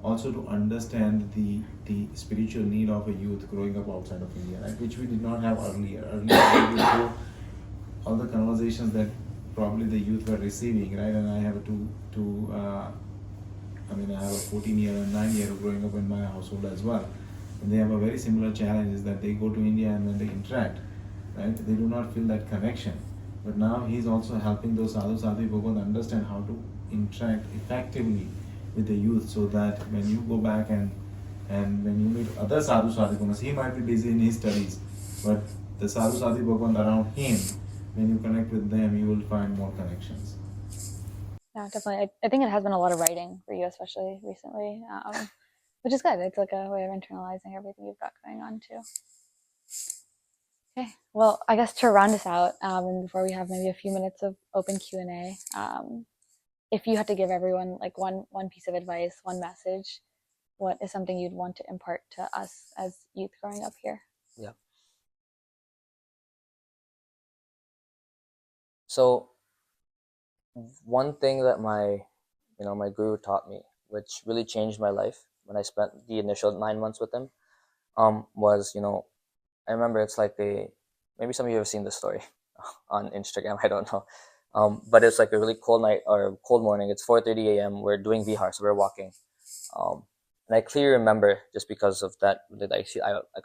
Speaker 3: also to understand the spiritual need of a youth growing up outside of India, right? Which we did not have earlier. Earlier, we would go all the conversations that probably the youth were receiving, right? And I have I have a 14-year and 9-year growing up in my household as well, and they have a very similar challenge is that they go to India and when they interact, right, they do not feel that connection. But now he's also helping those sadhu bhagwan understand how to interact effectively with the youth, so that when you go back and when you meet other sadhu bhagwan, he might be busy in his studies, but the sadhu bhagwan around him, when you connect with them, you will find more connections.
Speaker 1: Yeah, definitely. I think it has been a lot of writing for you, especially recently, which is good. It's like a way of internalizing everything you've got going on too. Okay, well, I guess to round us out, and before we have maybe a few minutes of open Q&A, if you had to give everyone like one piece of advice, one message, what is something you'd want to impart to us as youth growing up here?
Speaker 2: Yeah. So one thing that my guru taught me, which really changed my life when I spent the initial 9 months with him, was, I remember it's like maybe some of you have seen this story on Instagram, I don't know. But it's like a really cold night or cold morning. It's 4:30 a.m. We're doing Vihar, so we're walking. And I clearly remember, just because of that, that I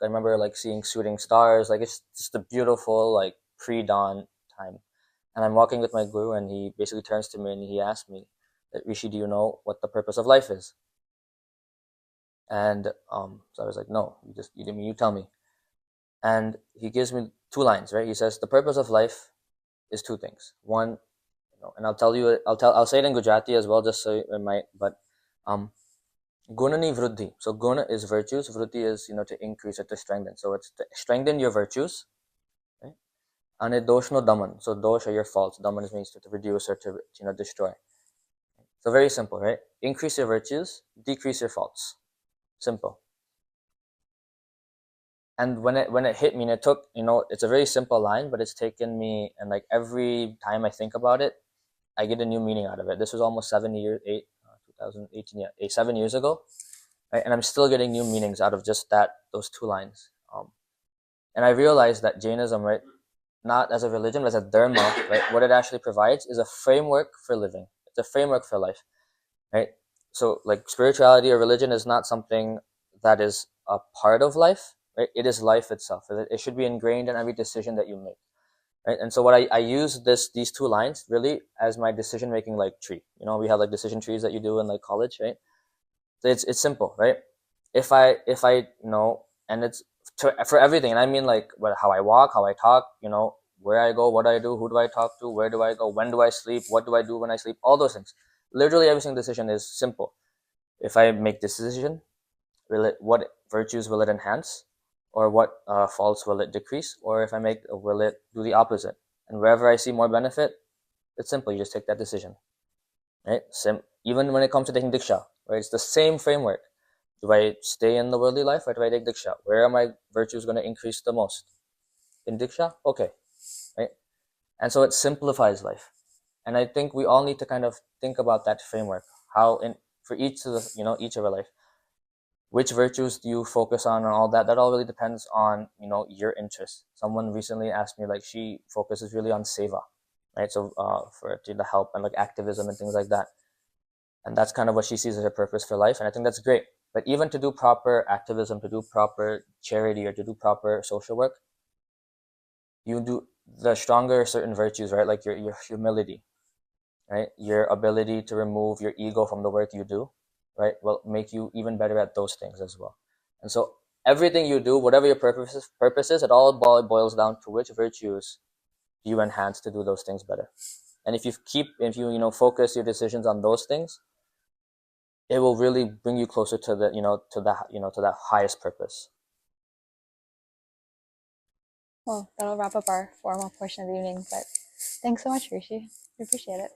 Speaker 2: remember like seeing shooting stars. Like it's just a beautiful like pre-dawn time. And I'm walking with my guru, and he basically turns to me and he asks me, "Rishi, do you know what the purpose of life is?" And so I was like, "No, you tell me." And he gives me two lines, right? He says, "The purpose of life is two things. One, and I'll say it in Gujarati as well, just so it might, but guna ni vruddhi. So guna is virtues, vruddhi is to increase or to strengthen. So it's to strengthen your virtues, right? And dosh no daman. So dosh are your faults. Daman means to reduce or to destroy. So very simple, right? Increase your virtues, decrease your faults. Simple. And when it hit me, and it took, it's a very simple line, but it's taken me, and like every time I think about it, I get a new meaning out of it. This was almost 2018, yeah, 7 years ago, right? And I'm still getting new meanings out of just those two lines. And I realized that Jainism, right, not as a religion, but as a dharma, right, what it actually provides is a framework for living. It's a framework for life, right? So like spirituality or religion is not something that is a part of life, right? It is life itself. It should be ingrained in every decision that you make. Right? And so what I use these two lines really as my decision making like tree. We have like decision trees that you do in like college, right? So it's simple, right? If I and it's for everything, and I mean like how I walk, how I talk, where I go, what I do, who do I talk to, where do I go, when do I sleep, what do I do when I sleep, all those things. Literally every single decision is simple. If I make this decision, what virtues will it enhance, or what faults will it decrease, or if will it do the opposite? And wherever I see more benefit, it's simple. You just take that decision, right? Even when it comes to taking Diksha, right? It's the same framework. Do I stay in the worldly life, or do I take Diksha? Where are my virtues going to increase the most? In Diksha? Okay, right? And so it simplifies life. And I think we all need to kind of think about that framework. For each of our life, which virtues do you focus on and all that all really depends on your interests. Someone recently asked me, like, she focuses really on seva, right? So for the help and like activism and things like that, and that's kind of what she sees as her purpose for life, and I think that's great. But even to do proper activism, to do proper charity, or to do proper social work, you do the stronger certain virtues, right? Like your humility, right? Your ability to remove your ego from the work you do, right, will make you even better at those things as well. And so everything you do, whatever your purpose is, it all boils down to which virtues do you enhance to do those things better. And if you focus your decisions on those things, it will really bring you closer to the to that highest purpose.
Speaker 1: Well, that'll wrap up our formal portion of the evening, but thanks so much, Rishi. We appreciate it.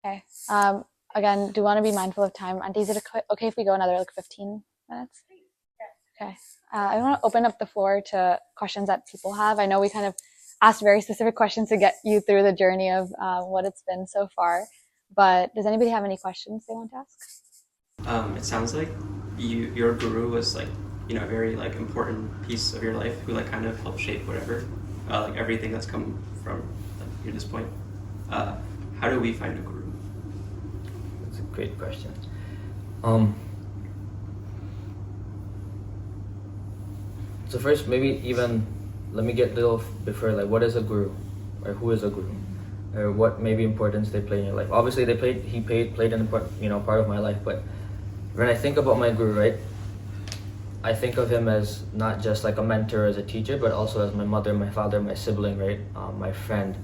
Speaker 1: Okay. Again, do want to be mindful of time. Auntie, is it okay if we go another 15 minutes? Okay. I want to open up the floor to questions that people have. I know we kind of asked very specific questions to get you through the journey of what it's been so far, but does anybody have any questions they want to ask?
Speaker 4: It sounds like your guru was like, a very like important piece of your life who like kind of helped shape whatever, like everything that's come from like, to this point. How do we find a guru?
Speaker 5: That's a great question. So first, maybe even let me get a little before, like, what is a guru, or who is a guru, or what maybe importance they play in your life. Obviously, he played an important part of my life. But when I think about my guru, right, I think of him as not just like a mentor, as a teacher, but also as my mother, my father, my sibling, right, my friend.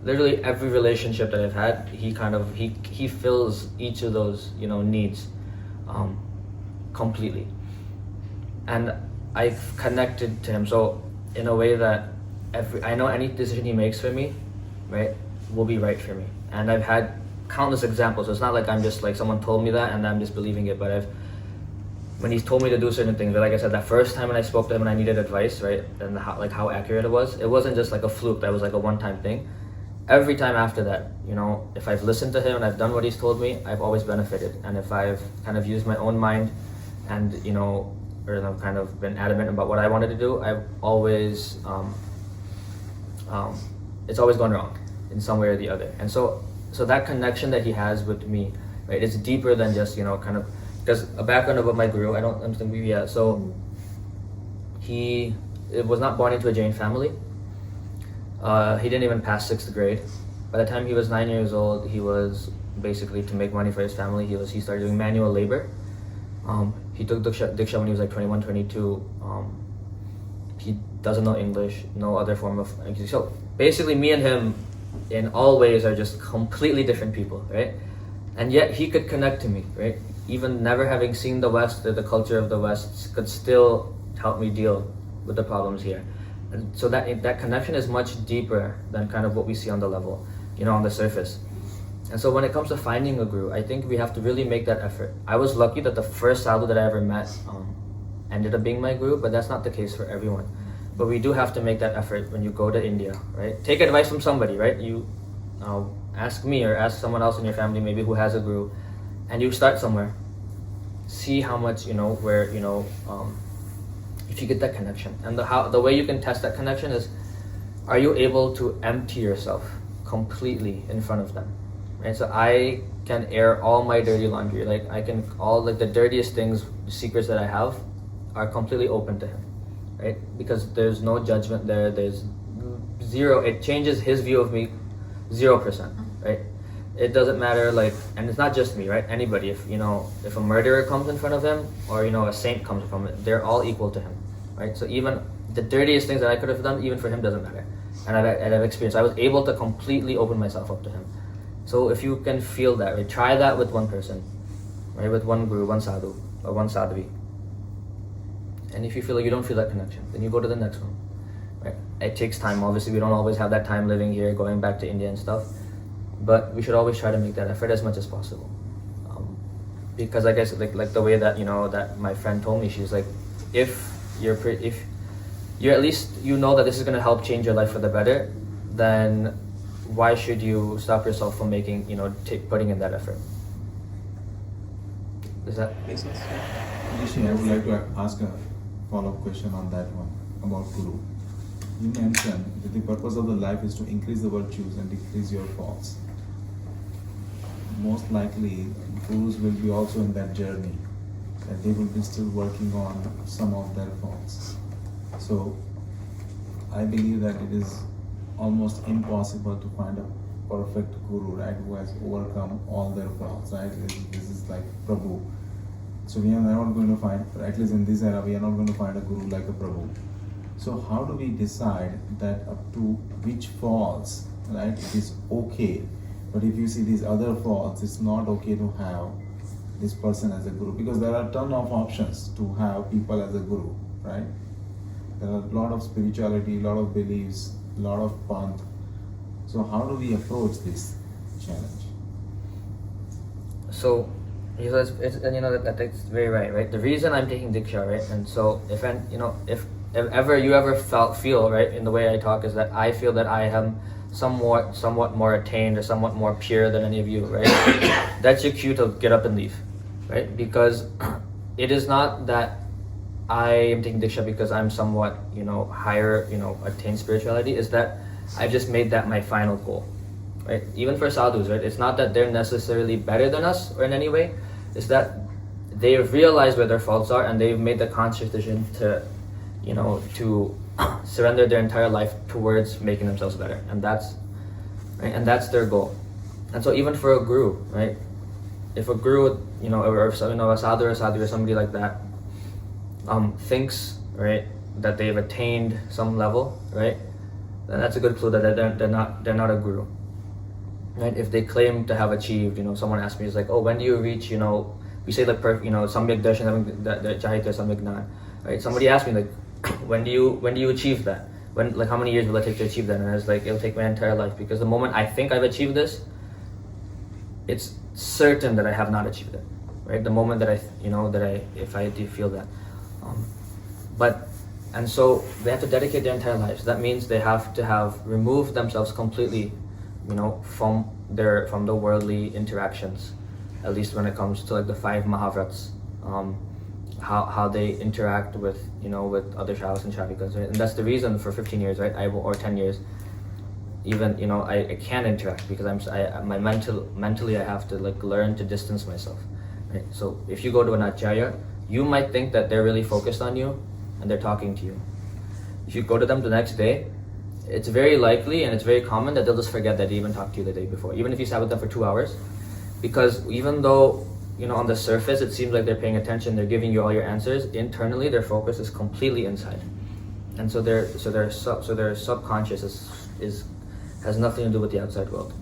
Speaker 5: Literally every relationship that I've had, he fills each of those needs completely, and I've connected to him so in a way that I know any decision he makes for me, right, will be right for me. And I've had countless examples. So it's not like I'm just like someone told me that and I'm just believing it, but when he's told me to do certain things, but like I said, that first time when I spoke to him and I needed advice, right, and how accurate it wasn't just like a fluke. That was like a one-time thing. Every time after that, if I've listened to him and I've done what he's told me, I've always benefited. And if I've kind of used my own mind and or I've kind of been adamant about what I wanted to do, I've always it's always gone wrong in some way or the other. And so that connection that he has with me, right, it's deeper than just kind of, because a background about my guru, I don't think we yet. So he was not born into a Jain family. He didn't even pass 6th grade. By the time he was 9 years old, he was basically, to make money for his family, he started doing manual labor. He took Diksha when he was like 21, 22. He doesn't know English, no other form of. So basically, me and him, in all ways, are just completely different people, right? And yet he could connect to me, right? Even never having seen the West or the culture of the West could still help me deal with the problems here. And so that connection is much deeper than kind of what we see on the level, on the surface. And so when it comes to finding a guru, I think we have to really make that effort. I was lucky that the first sadhu that I ever met ended up being my guru, but that's not the case for everyone. But we do have to make that effort when you go to India, right? Take advice from somebody, right? You ask me or ask someone else in your family maybe who has a guru, and you start somewhere. See how much, where, if you get that connection. And the way you can test that connection is, are you able to empty yourself completely in front of them? Right, so I can air all my dirty laundry. Like all like the dirtiest things, secrets that I have, are completely open to him, right? Because there's no judgment there. There's zero. It changes his view of me, 0%, right? It doesn't matter. And it's not just me, right? Anybody. If a murderer comes in front of him, or a saint comes from it, they're all equal to him, right? So even the dirtiest things that I could have done, even for him, doesn't matter. And I've experienced. I was able to completely open myself up to him. So if you can feel that, right, try that with one person, right, with one guru, one sadhu, or one sadhvi. And if you feel like you don't feel that connection, then you go to the next one, right? It takes time. Obviously, we don't always have that time living here, going back to India and stuff. But we should always try to make that effort as much as possible. Because I guess like the way that that my friend told me, she's like, if you're at least that this is going to help change your life for the better, then why should you stop yourself from making, putting in that effort? Does that make sense?
Speaker 3: Rishi, I would like to ask a follow-up question on that one about guru. You mentioned that the purpose of the life is to increase the virtues and decrease your faults. Most likely, gurus will be also in that journey, that they will be still working on some of their faults. So, I believe that it is almost impossible to find a perfect guru, right, who has overcome all their faults, right? This is like Prabhu. So we are not going to find, at least in this era, we are not going to find a guru like a Prabhu. So how do we decide that up to which faults right? It is okay. But if you see these other faults, it's not okay to have this person as a guru, because there are a ton of options to have people as a guru, right? There are a lot of spirituality, a lot of beliefs, a lot of panth. So how do we approach this challenge?
Speaker 5: So, it's and that's very right, right? The reason I'm taking Diksha, right? And so if ever you ever feel right in the way I talk is that I feel that I am somewhat more attained or somewhat more pure than any of you, right? That's your cue to get up and leave, right? Because it is not that I am taking Diksha because I'm somewhat higher, attained spirituality. Is that I've just made that my final goal, right? Even for sadhus, right? It's not that they're necessarily better than us or in any way. It's that they've realized where their faults are and they've made the conscious decision to surrender their entire life towards making themselves better, and that's right, and that's their goal. And so even for a guru, right? If a guru, or a sadhu or sadhu or somebody like that, thinks, right, that they've attained some level, right, then that's a good clue that they're not a guru, right? If they claim to have achieved, someone asked me, it's like, oh, when do you reach, we say like, samyak darshan, chahitya samyak gnan, right? Somebody asked me like, when do you achieve that? When, like, how many years will it take to achieve that? And I was like, it'll take my entire life, because the moment I think I've achieved this, it's certain that I have not achieved it, right? The moment that if I do feel that, and so they have to dedicate their entire lives. That means they have to have removed themselves completely, from the worldly interactions, at least when it comes to like the 5 Mahavrats, how they interact with with other Shravas and Shravikas, right? And that's the reason for 15 years, right? Or 10 years, even I can't interact because mentally I have to like learn to distance myself, right? So if you go to an acharya, you might think that they're really focused on you and they're talking to you. If you go to them the next day, it's very likely and it's very common that they'll just forget that they even talked to you the day before, even if you sat with them for 2 hours, because even though on the surface it seems like they're paying attention, they're giving you all your answers, internally their focus is completely inside, and so their subconscious has nothing to do with the outside world.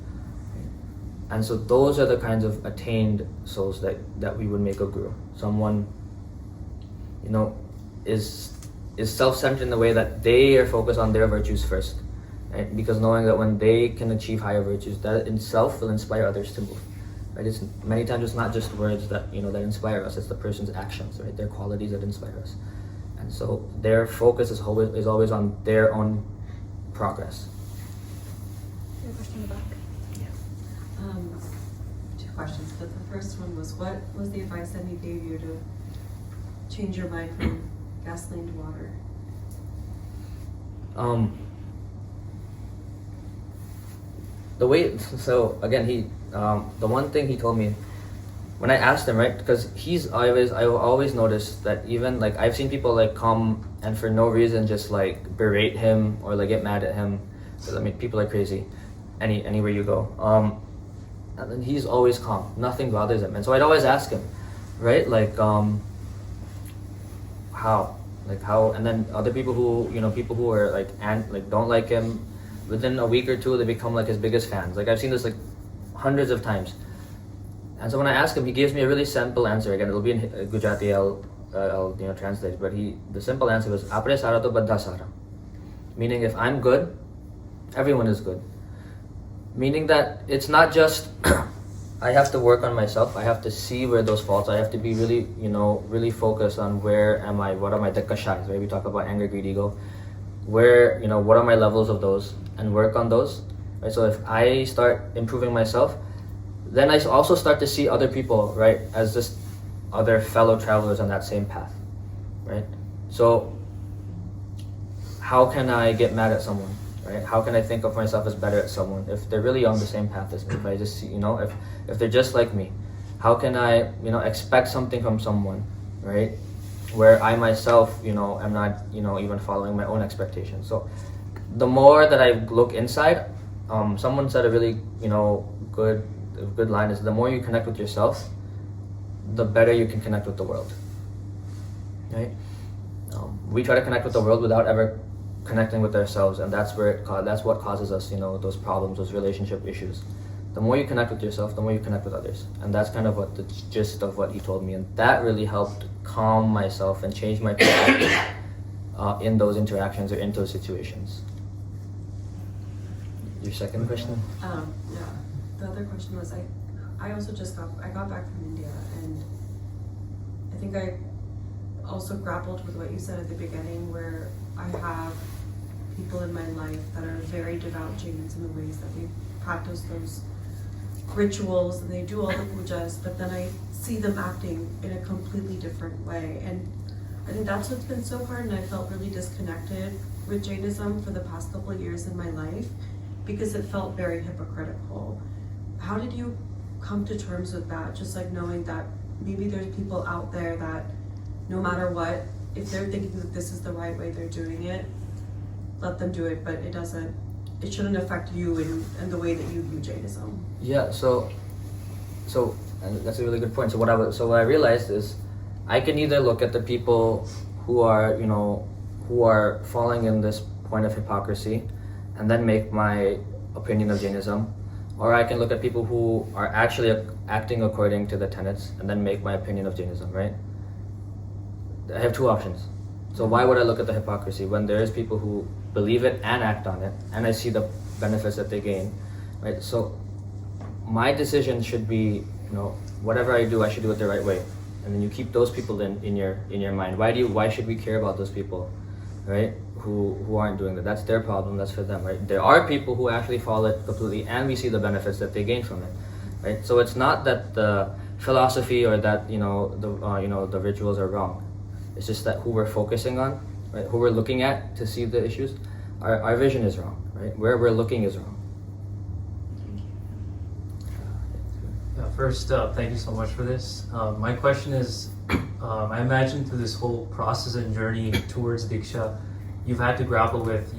Speaker 5: And so those are the kinds of attained souls that we would make a guru. Someone is self-centered in the way that they are focused on their virtues first, right? Because knowing that when they can achieve higher virtues, that in itself will inspire others to move, right? It's many times it's not just words that that inspire us, it's the person's actions, right? Their qualities that inspire us. And so their focus is always on their own progress.
Speaker 1: Your question in the back.
Speaker 6: Yeah. 2 questions, but the first one was, what was the advice that he gave you to change your mind from gasoline to water?
Speaker 5: The way, so again, the one thing he told me when I asked him, right, because I always noticed that even like I've seen people like come and for no reason just like berate him or like get mad at him, because I mean people are crazy anywhere you go, and then he's always calm, nothing bothers him. And so I'd always ask him, right, like how, and then other people who people who are like don't like him, within a week or 2 they become like his biggest fans. Like I've seen this like hundreds of times. And so when I ask him, he gives me a really simple answer. Again, it'll be in Gujarati, I'll translate, but the simple answer was apre sara to badha sara, meaning if I'm good, everyone is good. Meaning that it's not just I have to work on myself, I have to see where those faults, I have to be really, really focused on where am I, what are my Diksha, right? We talk about anger, greed, ego. Where, what are my levels of those, and work on those, right? So if I start improving myself, then I also start to see other people, right, as just other fellow travelers on that same path, right? So how can I get mad at someone, right? How can I think of myself as better at someone if they're really on the same path as me? If I just see, if they're just like me, how can I, expect something from someone, right, where I myself, am not, even following my own expectations? So the more that I look inside, someone said a really, good line is, the more you connect with yourself, the better you can connect with the world, right? We try to connect with the world without ever connecting with ourselves, and that's what causes us, those problems, those relationship issues. The more you connect with yourself, the more you connect with others, and that's kind of what the gist of what he told me, and that really helped calm myself and change my perspective in those interactions or in those situations. Your second question?
Speaker 6: Yeah. The other question was I also I got back from India, and I think I also grappled with what you said at the beginning, where I have people in my life that are very devout Jains in the ways that they practice those rituals and they do all the pujas, but then I see them acting in a completely different way. And I think that's what's been so hard, and I felt really disconnected with Jainism for the past couple of years in my life because it felt very hypocritical. How did you come to terms with that? Just like knowing that maybe there's people out there that no matter what, if they're thinking that this is the right way they're doing it, let them do it, but it shouldn't affect you and the way that you view Jainism.
Speaker 5: Yeah, so and that's a really good point. So what I realized is I can either look at the people who are falling in this point of hypocrisy and then make my opinion of Jainism, or I can look at people who are actually acting according to the tenets and then make my opinion of Jainism, right? I have two options. So why would I look at the hypocrisy when there is people who believe it and act on it, and I see the benefits that they gain, right? So my decision should be, whatever I do, I should do it the right way, and then you keep those people in your mind. Why should we care about those people, right? Who aren't doing that? That's their problem. That's for them, right? There are people who actually follow it completely, and we see the benefits that they gain from it, right? So it's not that the philosophy or that the rituals are wrong. It's just that who we're focusing on, right? Who we're looking at to see the issues, our vision is wrong, right? Where we're looking is wrong.
Speaker 7: Yeah, first, thank you so much for this. My question is, I imagine through this whole process and journey towards Diksha, you've had to grapple with,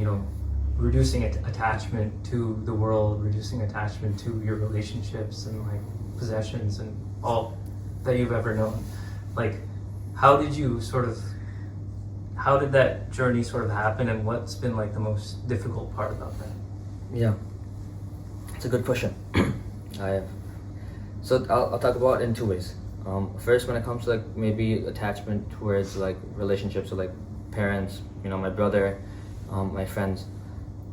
Speaker 7: reducing attachment to the world, reducing attachment to your relationships and like possessions and all that you've ever known. Like, how did that journey sort of happen, and what's been like the most difficult part about that?
Speaker 5: Yeah, it's a good question. So I'll talk about it in two ways. First, when it comes to like maybe attachment towards like relationships with like parents, my brother, my friends,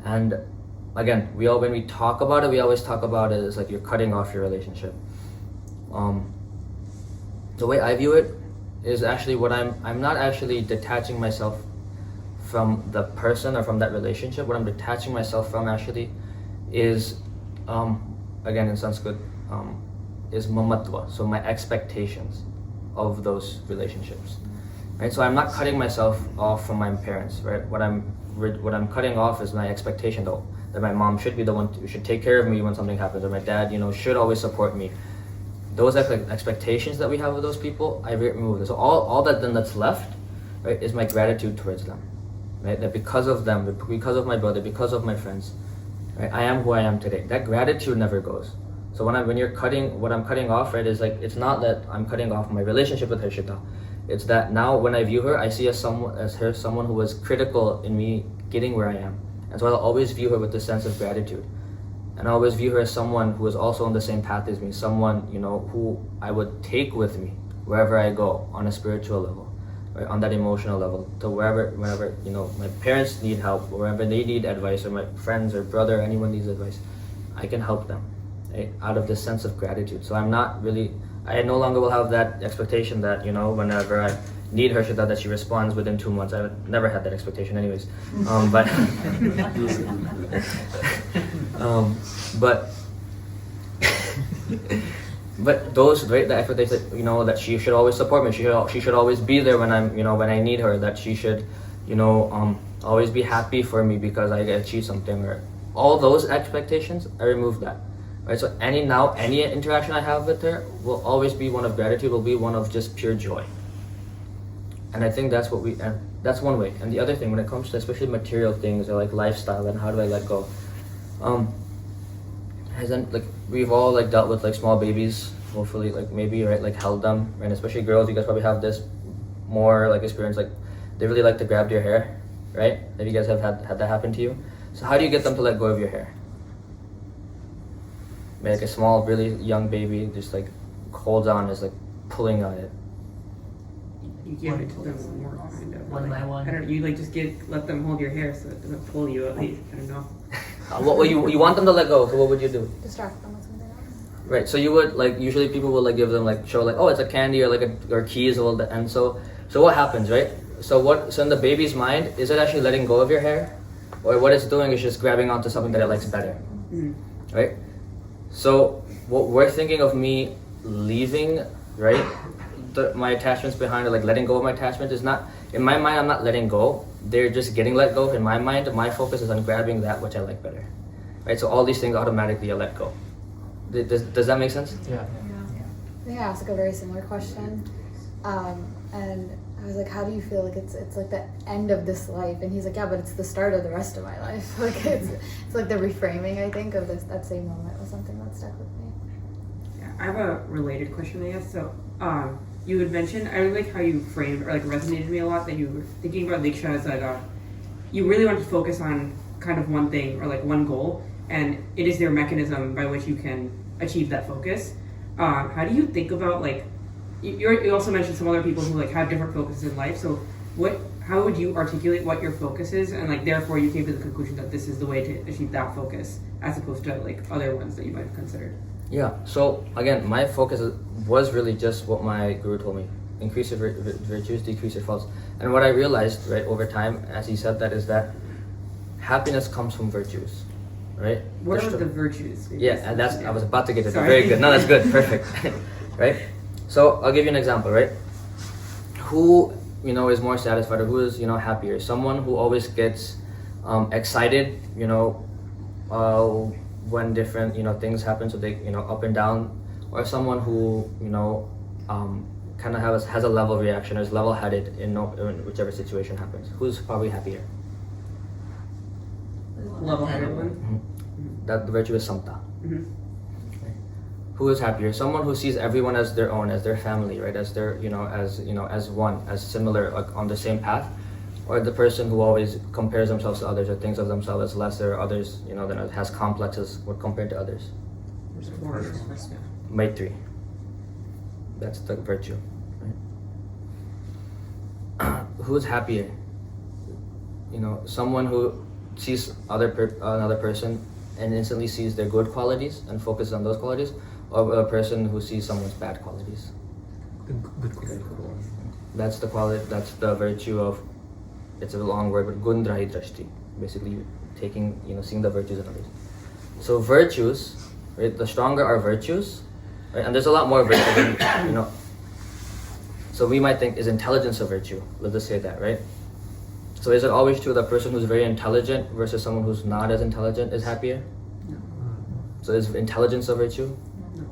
Speaker 5: and again, when we talk about it, we always talk about it as like you're cutting off your relationship. The way I view it is actually what I'm not actually detaching myself from the person or from that relationship. What I'm detaching myself from actually is, again in Sanskrit, is mamatva, so my expectations of those relationships, right? So I'm not cutting myself off from my parents, right? What I'm cutting off is my expectation, though, that my mom should be the one who should take care of me when something happens, or my dad, should always support me. Those expectations that we have of those people, I remove them. So all that then that's left, right, is my gratitude towards them, right? That because of them, because of my brother, because of my friends, right, I am who I am today. That gratitude never goes. So what I'm cutting off, right, is like, it's not that I'm cutting off my relationship with Harshita. It's that now when I view her, I see someone who was critical in me getting where I am. And so I'll always view her with this sense of gratitude. And I always view her as someone who is also on the same path as me, someone, who I would take with me wherever I go on a spiritual level, right, on that emotional level, to whenever, my parents need help, wherever they need advice, or my friends or brother, anyone needs advice, I can help them, right, out of this sense of gratitude. So I no longer will have that expectation that, whenever I need Harshita, that she responds within 2 months. I never had that expectation anyways. But those, right, the expectations that, that she should always support me, she should always be there when when I need her, that she should, always be happy for me because I achieved something, or all those expectations, I remove that. Right, so any interaction I have with her will always be one of gratitude, will be one of just pure joy. And I think that's that's one way. And the other thing, when it comes to especially material things or like lifestyle and how do I let go, we've all like dealt with like small babies, hopefully, like maybe, right, like held them, right? And especially girls, you guys probably have this more like experience, like they really like to grab your hair, right? Have you guys have had that happen to you? So how do you get them to let go of your hair? Like a small, really young baby just like holds on, is like pulling on it.
Speaker 8: You give it to them more kind of.
Speaker 7: One
Speaker 8: like,
Speaker 7: by one.
Speaker 8: I don't know. You like just let them hold your hair so it doesn't pull you at least. I don't know.
Speaker 5: What you want them to let go? So what would you do?
Speaker 1: Distract them with something else.
Speaker 5: Right. So you would like usually people will like give them like show like, oh, it's a candy or like or keys or and so what happens, right? So in the baby's mind, is it actually letting go of your hair, or what it's doing is just grabbing onto something that it likes better, right? So what we're thinking of me leaving, right? My attachments behind, or like letting go of my attachment, is not in my mind. I'm not letting go. They're just getting let go. In my mind, my focus is on grabbing that which I like better, right? So all these things automatically are let go. Does that make sense?
Speaker 7: Yeah.
Speaker 1: I think I asked like a very similar question, and I was like, "How do you feel like it's like the end of this life?" And he's like, "Yeah, but it's the start of the rest of my life." Like it's like the reframing, I think, of that same moment was something that stuck with me.
Speaker 8: Yeah, I have a related question, I guess. So, you had mentioned, I really like how you framed or like resonated with me a lot that you were thinking about Diksha as like you really want to focus on kind of one thing or like one goal, and it is their mechanism by which you can achieve that focus. How do you think about like you also mentioned some other people who like have different focuses in life. So how would you articulate what your focus is, and like therefore you came to the conclusion that this is the way to achieve that focus as opposed to like other ones that you might have considered?
Speaker 5: Yeah. So again, my focus was really just what my guru told me: increase your virtues, decrease your faults. And what I realized, right, over time, as he said that, is that happiness comes from virtues, right?
Speaker 8: What are the virtues?
Speaker 5: Yeah, and I was about to get to that. Very good. No, that's good. Perfect. Right? So I'll give you an example, right? Who, is more satisfied, or who is, happier? Someone who always gets excited, when different, things happen, so they, up and down, or someone who, kind of has a level reaction, or is level-headed in whichever situation happens. Who's probably happier?
Speaker 8: Level-headed one.
Speaker 5: Mm-hmm. That the virtue is samta.
Speaker 8: Mm-hmm.
Speaker 5: Who is happier? Someone who sees everyone as their own, as their family, right? As their, as one, as similar, like on the same path, or the person who always compares themselves to others or thinks of themselves as lesser, others, that has complexes when compared to others. Maitri. That's the virtue. Right? Who's happier? Someone who sees another person and instantly sees their good qualities and focuses on those qualities, or a person who sees someone's bad qualities.
Speaker 7: Good quality.
Speaker 5: That's the quality. That's the virtue of. It's a long word, but gundrahi drashti. Basically, taking seeing the virtues in others. So virtues, right? The stronger our virtues, right? And there's a lot more virtues. So we might think, is intelligence a virtue? Let's just say that, right? So is it always true that the person who's very intelligent versus someone who's not as intelligent is happier?
Speaker 8: No.
Speaker 5: So is intelligence a virtue?
Speaker 8: No.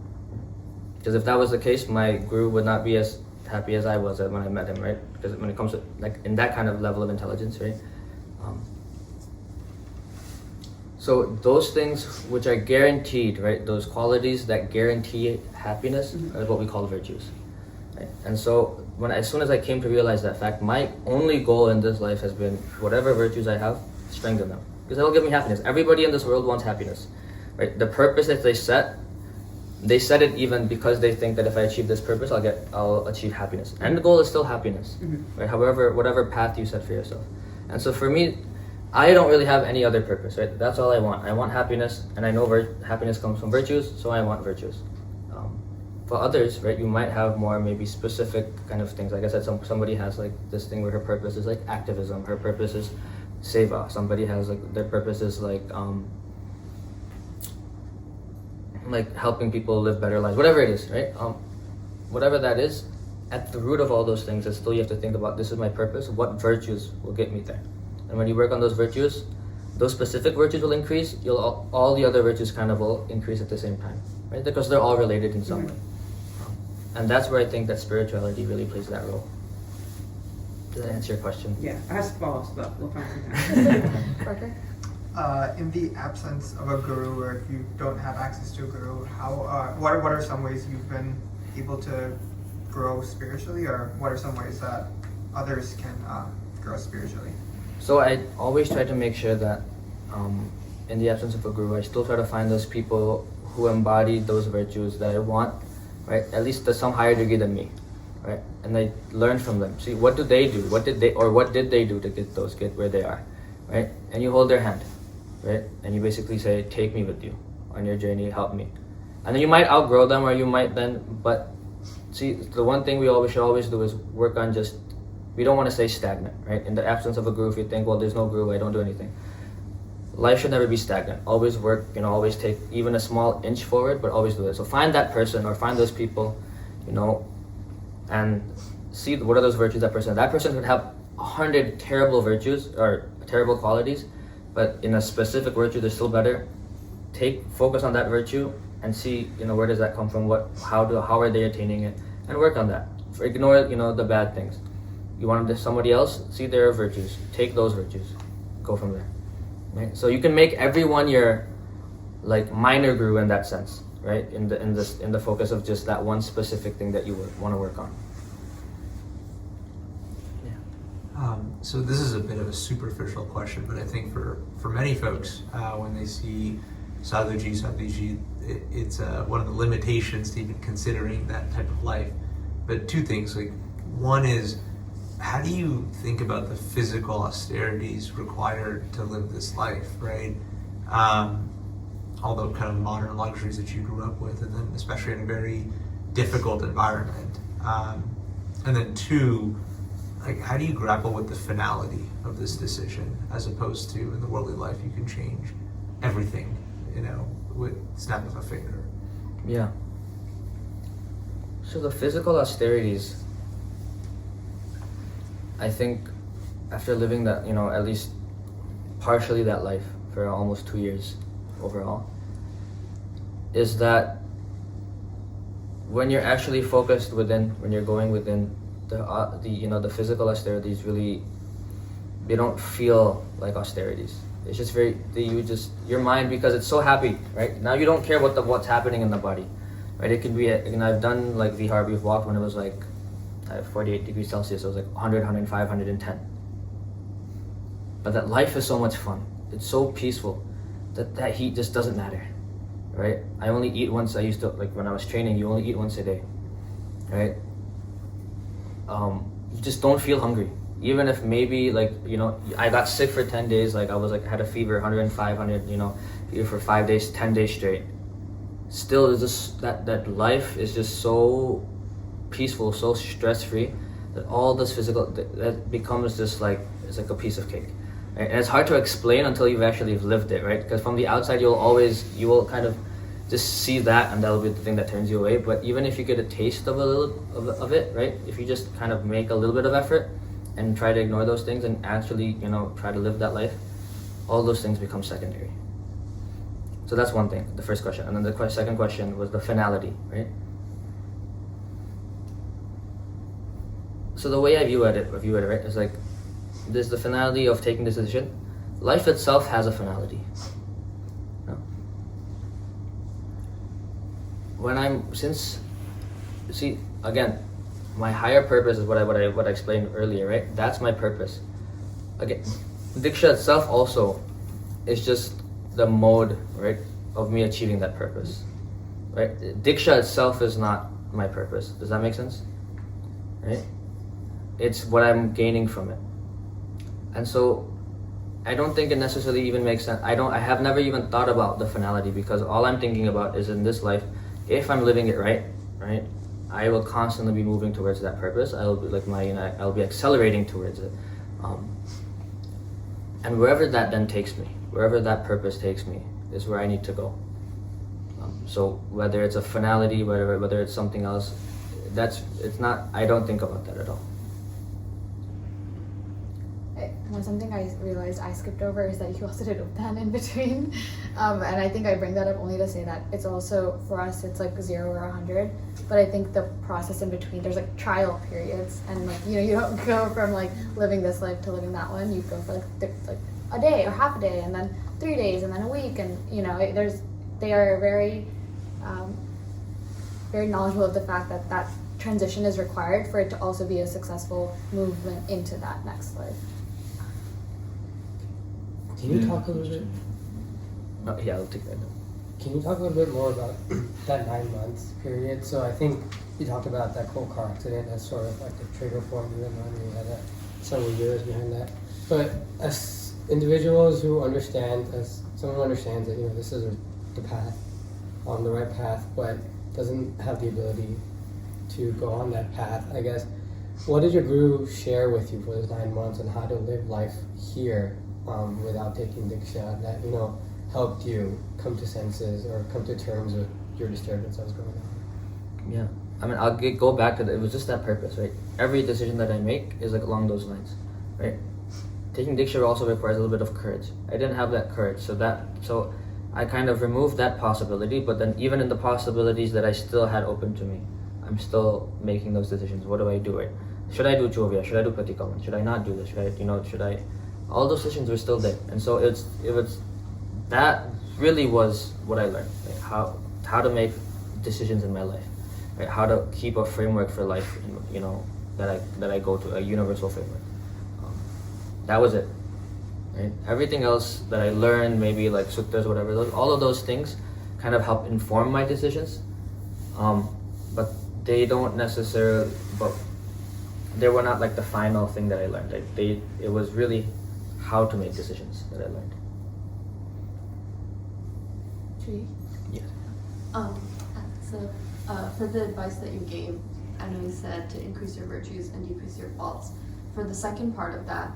Speaker 5: Because if that was the case, my guru would not be as happy as I was when I met him, right? Because when it comes to like in that kind of level of intelligence, right? So those things which are guaranteed, right? Those qualities that guarantee happiness are what we call virtues. Right? And so as soon as I came to realize that fact, my only goal in this life has been whatever virtues I have, strengthen them. Because that'll give me happiness. Everybody in this world wants happiness. Right? The purpose that they set it even because they think that if I achieve this purpose, I'll achieve happiness. And the goal is still happiness. Right? However, whatever path you set for yourself. And so for me, I don't really have any other purpose, right? That's all I want. I want happiness, and I know happiness comes from virtues, so I want virtues. For others, right, you might have more maybe specific kind of things. Like I said, somebody has like this thing where her purpose is like activism. Her purpose is seva. Somebody has like their purpose is like helping people live better lives. Whatever it is, right? Whatever that is, at the root of all those things is still you have to think about, this is my purpose. What virtues will get me there? And when you work on those virtues, those specific virtues will increase. All the other virtues kind of will increase at the same time, right? Because they're all related in some way. And that's where I think that spirituality really plays that role. Does that answer your question?
Speaker 8: Yeah, I have some follow-ups, but we'll find some time.
Speaker 1: Parker?
Speaker 9: In the absence of a guru, or if you don't have access to a guru, what are some ways you've been able to grow spiritually, or what are some ways that others can grow spiritually?
Speaker 5: So I always try to make sure that in the absence of a guru, I still try to find those people who embody those virtues that I want, right? At least to some higher degree than me, right? And I learn from them. See, what do they do? What did they do to get where they are, right? And you hold their hand, right? And you basically say, take me with you on your journey, help me. And then you might outgrow them, or you might then, but see, the one thing we should always do is work on just, we don't want to stay stagnant, right? In the absence of a guru, if you think, well, there's no guru, I don't do anything. Life should never be stagnant. Always work, always take even a small inch forward, but always do it. So find that person or find those people, and see what are those virtues that person could have 100 terrible virtues or terrible qualities, but in a specific virtue they're still better. Focus on that virtue and see, where does that come from, how are they attaining it, and work on that. Ignore, the bad things. You want somebody else, see their virtues, take those virtues, go from there. Right? So you can make everyone your minor guru in that sense, right? In the focus of just that one specific thing that you want to work on.
Speaker 10: So this is a bit of a superficial question, but I think for many folks, when they see sadhuji, it's one of the limitations to even considering that type of life. But two things, one is, how do you think about the physical austerities required to live this life, right? All the kind of modern luxuries that you grew up with, and then especially in a very difficult environment. And then two, how do you grapple with the finality of this decision, as opposed to in the worldly life you can change everything, with snap of a finger?
Speaker 5: Yeah. So the physical austerities, I think after living that, at least partially that life for almost 2 years overall, is that when you're actually focused within, when you're going within, the physical austerities really, they don't feel like austerities. It's just your mind, because it's so happy, right? Now you don't care what's happening in the body, right? It could be, I've done vihar, we've walked when it was 48 degrees Celsius, it was 100, 105, 110. But that life is so much fun. It's so peaceful that heat just doesn't matter, right? I only eat once. I used to, when I was training, you only eat once a day, right? You just don't feel hungry. Even if maybe I got sick for 10 days, I had a fever, 105, 100, fever for 5 days, 10 days straight. Still, it's just that life is just so peaceful, so stress-free, that all this physical, that becomes just it's like a piece of cake. Right? And it's hard to explain until you've actually lived it, right? Because from the outside, you will kind of just see that, and that'll be the thing that turns you away. But even if you get a taste of a little of it, right? If you just kind of make a little bit of effort and try to ignore those things and actually, try to live that life, all those things become secondary. So that's one thing, the first question. And then the second question was the finality, right? So the way I view it, right, is there's the finality of taking this decision. Life itself has a finality. Again, my higher purpose is what I explained earlier, right? That's my purpose. Again, Diksha itself also is just the mode, right, of me achieving that purpose, right? Diksha itself is not my purpose. Does that make sense? Right? It's what I'm gaining from it. And so I don't think it necessarily even makes sense. I have never even thought about the finality, because all I'm thinking about is in this life, if I'm living it right, I will constantly be moving towards that purpose. I'll be I'll be accelerating towards it. And wherever that then takes me, wherever that purpose takes me, is where I need to go. So whether it's a finality, whether it's something else, I don't think about that at all.
Speaker 1: Something I realized I skipped over is that you also did Uptan in between. And I think I bring that up only to say that it's also, for us, it's 0 or 100. But I think the process in between, there's trial periods. And you don't go from living this life to living that one. You go for a day or half a day, and then 3 days, and then a week. And they are very, very knowledgeable of the fact that transition is required for it to also be a successful movement into that next life.
Speaker 11: Can you talk a little bit?
Speaker 5: Yeah, I'll take that.
Speaker 11: Can you talk a little bit more about that 9 months period? So I think you talked about that whole car accident as sort of like the trigger point, even though you had that several years behind that. But as individuals who understand, as someone who understands that, you know, this is the path, on the right path, but doesn't have the ability to go on that path, I guess, what did your guru share with you for those 9 months on how to live life here without taking Diksha that, you know, helped you come to senses or come to terms with your disturbance that was going on?
Speaker 5: Yeah, I mean, I'll go back to it was just that purpose, right? Every decision that I make is like along those lines, right? Taking Diksha also requires a little bit of courage. I didn't have that courage, so I kind of removed that possibility, but then even in the possibilities that I still had open to me, I'm still making those decisions. What do I do? Right? Should I do Chovya? Should I do Pratikaman? Should I not do this? Should I, all those decisions were still there. And so that really was what I learned, right? How to make decisions in my life, right? How to keep a framework for life, you know, that I go to, a universal framework. That was it. Right? Everything else that I learned, maybe like suttas, whatever, all of those things kind of help inform my decisions. But they don't necessarily, but they were not like the final thing that I learned. Like it was really how to make decisions that I learned.
Speaker 12: Tree?
Speaker 5: Yes.
Speaker 12: So for the advice that you gave, I know you said to increase your virtues and decrease your faults. For the second part of that,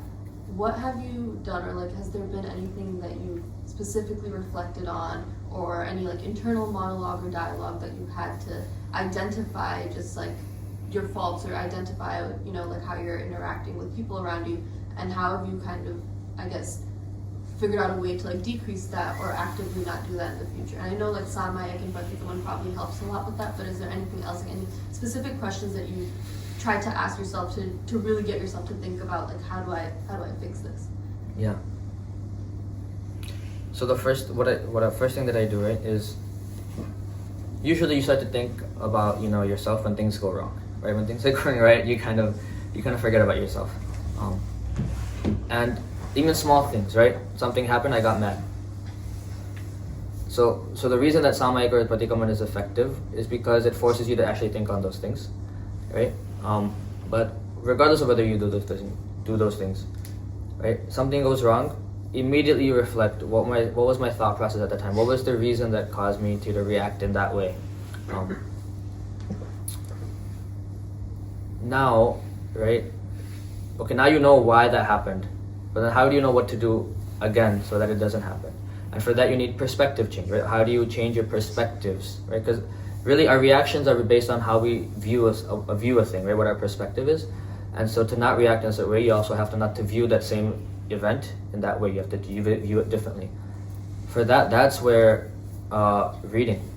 Speaker 12: what have you done, or like has there been anything that you specifically reflected on, or any like internal monologue or dialogue that you had to identify just like your faults, or identify, you know, like how you're interacting with people around you, and how have you kind of, I guess, figured out a way to like decrease that or actively not do that in the future? And I know like Samayek and Pratikaman probably helps a lot with that, but is there anything else, like any specific questions that you try to ask yourself to really get yourself to think about, like, how do I fix this?
Speaker 5: Yeah. So the first thing that I do, right, is usually you start to think about, you know, yourself when things go wrong, right? When things are going right, you kind of forget about yourself, and even small things, right? Something happened, I got mad. So the reason that Samayik or Pratikaman is effective is because it forces you to actually think on those things, right? But regardless of whether you do those things, right? Something goes wrong, immediately you reflect what was my thought process at the time. What was the reason that caused me to react in that way? Now, right? Okay, now you know why that happened, but then how do you know what to do again so that it doesn't happen? And for that you need perspective change, right? How do you change your perspectives, right? Because really, our reactions are based on how we view a thing, right? What our perspective is, and so to not react in a certain way, you also have to not to view that same event in that way. You have to view it differently. For that, that's where reading,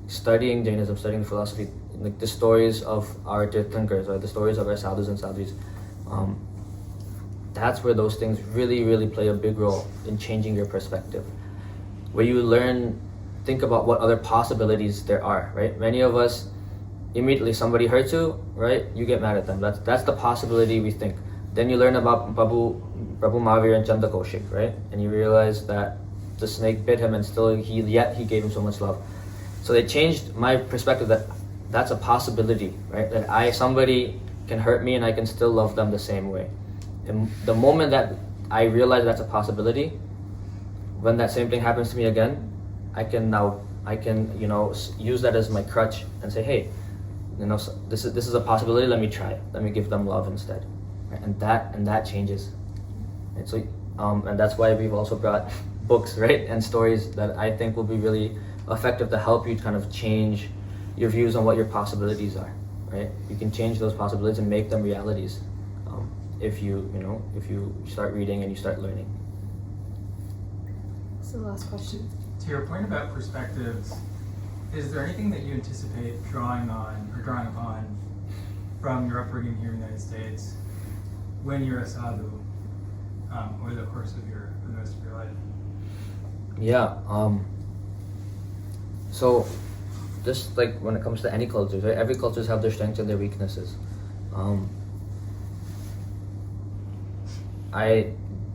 Speaker 5: studying Jainism, studying philosophy, like the stories of our Tirthankars, or the stories of our sadhus and sadhus, that's where those things really, really play a big role in changing your perspective. Where you learn. Think about what other possibilities there are, right? Many of us, immediately somebody hurts you, right? You get mad at them. That's the possibility we think. Then you learn about Prabhu Mahavir and Chanda Kaushik, right? And you realize that the snake bit him and still he gave him so much love. So they changed my perspective that that's a possibility, right? That somebody can hurt me and I can still love them the same way. And the moment that I realize that's a possibility, when that same thing happens to me again, I can you know, use that as my crutch and say, hey, you know, this is a possibility. Let me try it. Let me give them love instead, right? And that changes. And so and that's why we've also brought books, right, and stories that I think will be really effective to help you kind of change your views on what your possibilities are, right? You can change those possibilities and make them realities if you start reading and you start learning.
Speaker 12: So the last question.
Speaker 13: To your point about perspectives, is there anything that you anticipate drawing upon from your upbringing here in the United States when you're a sadhu, over the course of the rest of your life?
Speaker 5: Yeah. So, just like when it comes to any cultures, right? Every cultures have their strengths and their weaknesses.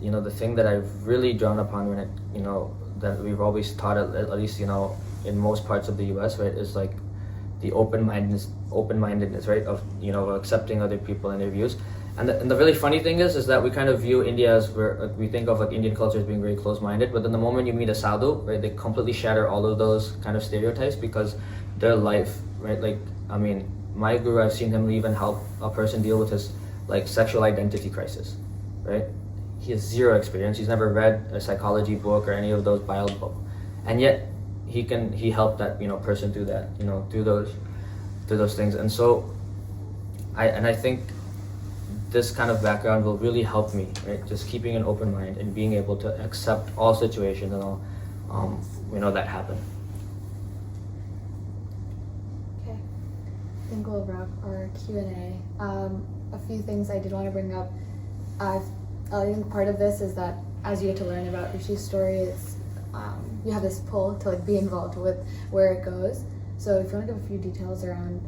Speaker 5: the thing that I've really drawn upon when it, that we've always taught at least, in most parts of the US, right, is like the open-mindedness, right, of, accepting other people and their views. And the really funny thing is that we kind of view India as we think of like Indian culture as being very close-minded, but then the moment you meet a sadhu, right, they completely shatter all of those kind of stereotypes because their life, right, like, I mean, my guru, I've seen him even help a person deal with his like sexual identity crisis, right? He has zero experience. He's never read a psychology book or any of those bio books, and yet he helped that person through that, through those things. And so I think this kind of background will really help me, right? Just keeping an open mind and being able to accept all situations and all that happen.
Speaker 1: Okay, I think we'll wrap our Q&A. A few things I did want to bring up. I think part of this is that as you get to learn about Rishi's story, it's you have this pull to like be involved with where it goes. So if you want to give a few details around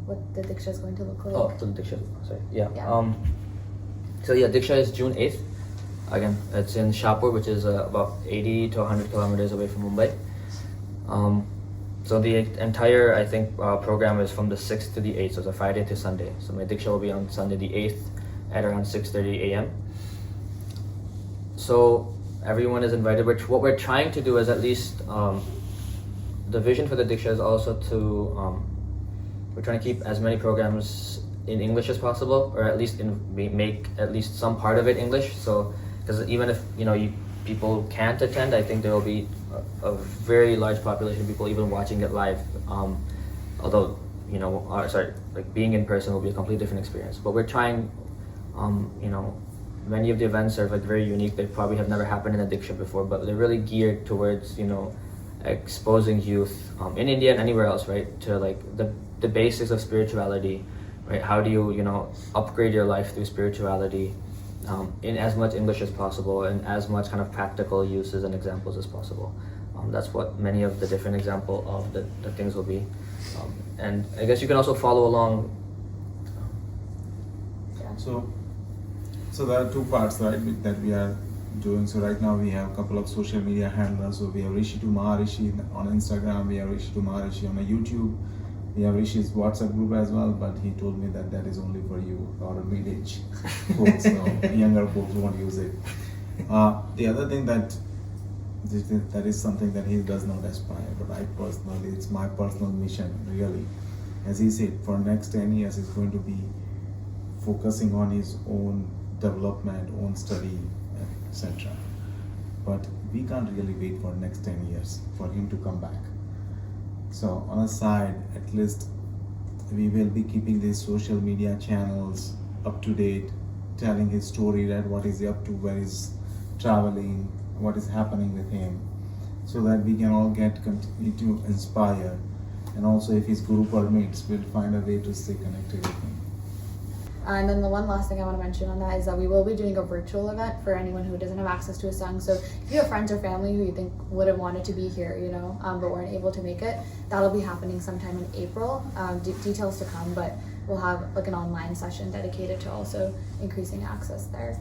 Speaker 1: what the Diksha is going to look like.
Speaker 5: Oh, so the Diksha, sorry. Yeah. So yeah, Diksha is June 8th. Again, it's in Shahpur, which is about 80 to 100 kilometers away from Mumbai. So the entire, I think, program is from the 6th to the 8th, so it's a Friday to Sunday. So my Diksha will be on Sunday the 8th at around 6:30 a.m. So everyone is invited. What we're trying to do is at least, the vision for the Diksha is also to, we're trying to keep as many programs in English as possible, or at least make at least some part of it English. So, because even if people can't attend, I think there will be a very large population of people even watching it live. Although like being in person will be a completely different experience. But we're trying, many of the events are like very unique. They probably have never happened in a Diksha before, but they're really geared towards exposing youth in India and anywhere else, right, to like the basics of spirituality, right? How do you upgrade your life through spirituality in as much English as possible and as much kind of practical uses and examples as possible. That's what many of the different example of the things will be. And I guess you can also follow along.
Speaker 3: So there are two parts, right, that we are doing. So right now we have a couple of social media handlers. So we have Rishi to Maharishi on Instagram, we have Rishi to Maharishi on YouTube, we have Rishi's WhatsApp group as well, but he told me that is only for you, or mid-age folks, younger folks won't use it. The other thing that is something that he does not aspire, but I personally, it's my personal mission, really. As he said, for next 10 years, he's going to be focusing on his own development, own study, etc. But we can't really wait for next 10 years for him to come back. So on a side, at least we will be keeping these social media channels up to date, telling his story, right? What is he up to, where he's traveling, what is happening with him, so that we can all continue to inspire. And also, if his guru permits, we'll find a way to stay connected with him.
Speaker 1: And then the one last thing I want to mention on that is that we will be doing a virtual event for anyone who doesn't have access to a sung. So if you have friends or family who you think would have wanted to be here, but weren't able to make it, that'll be happening sometime in April. Details to come, but we'll have like an online session dedicated to also increasing access there.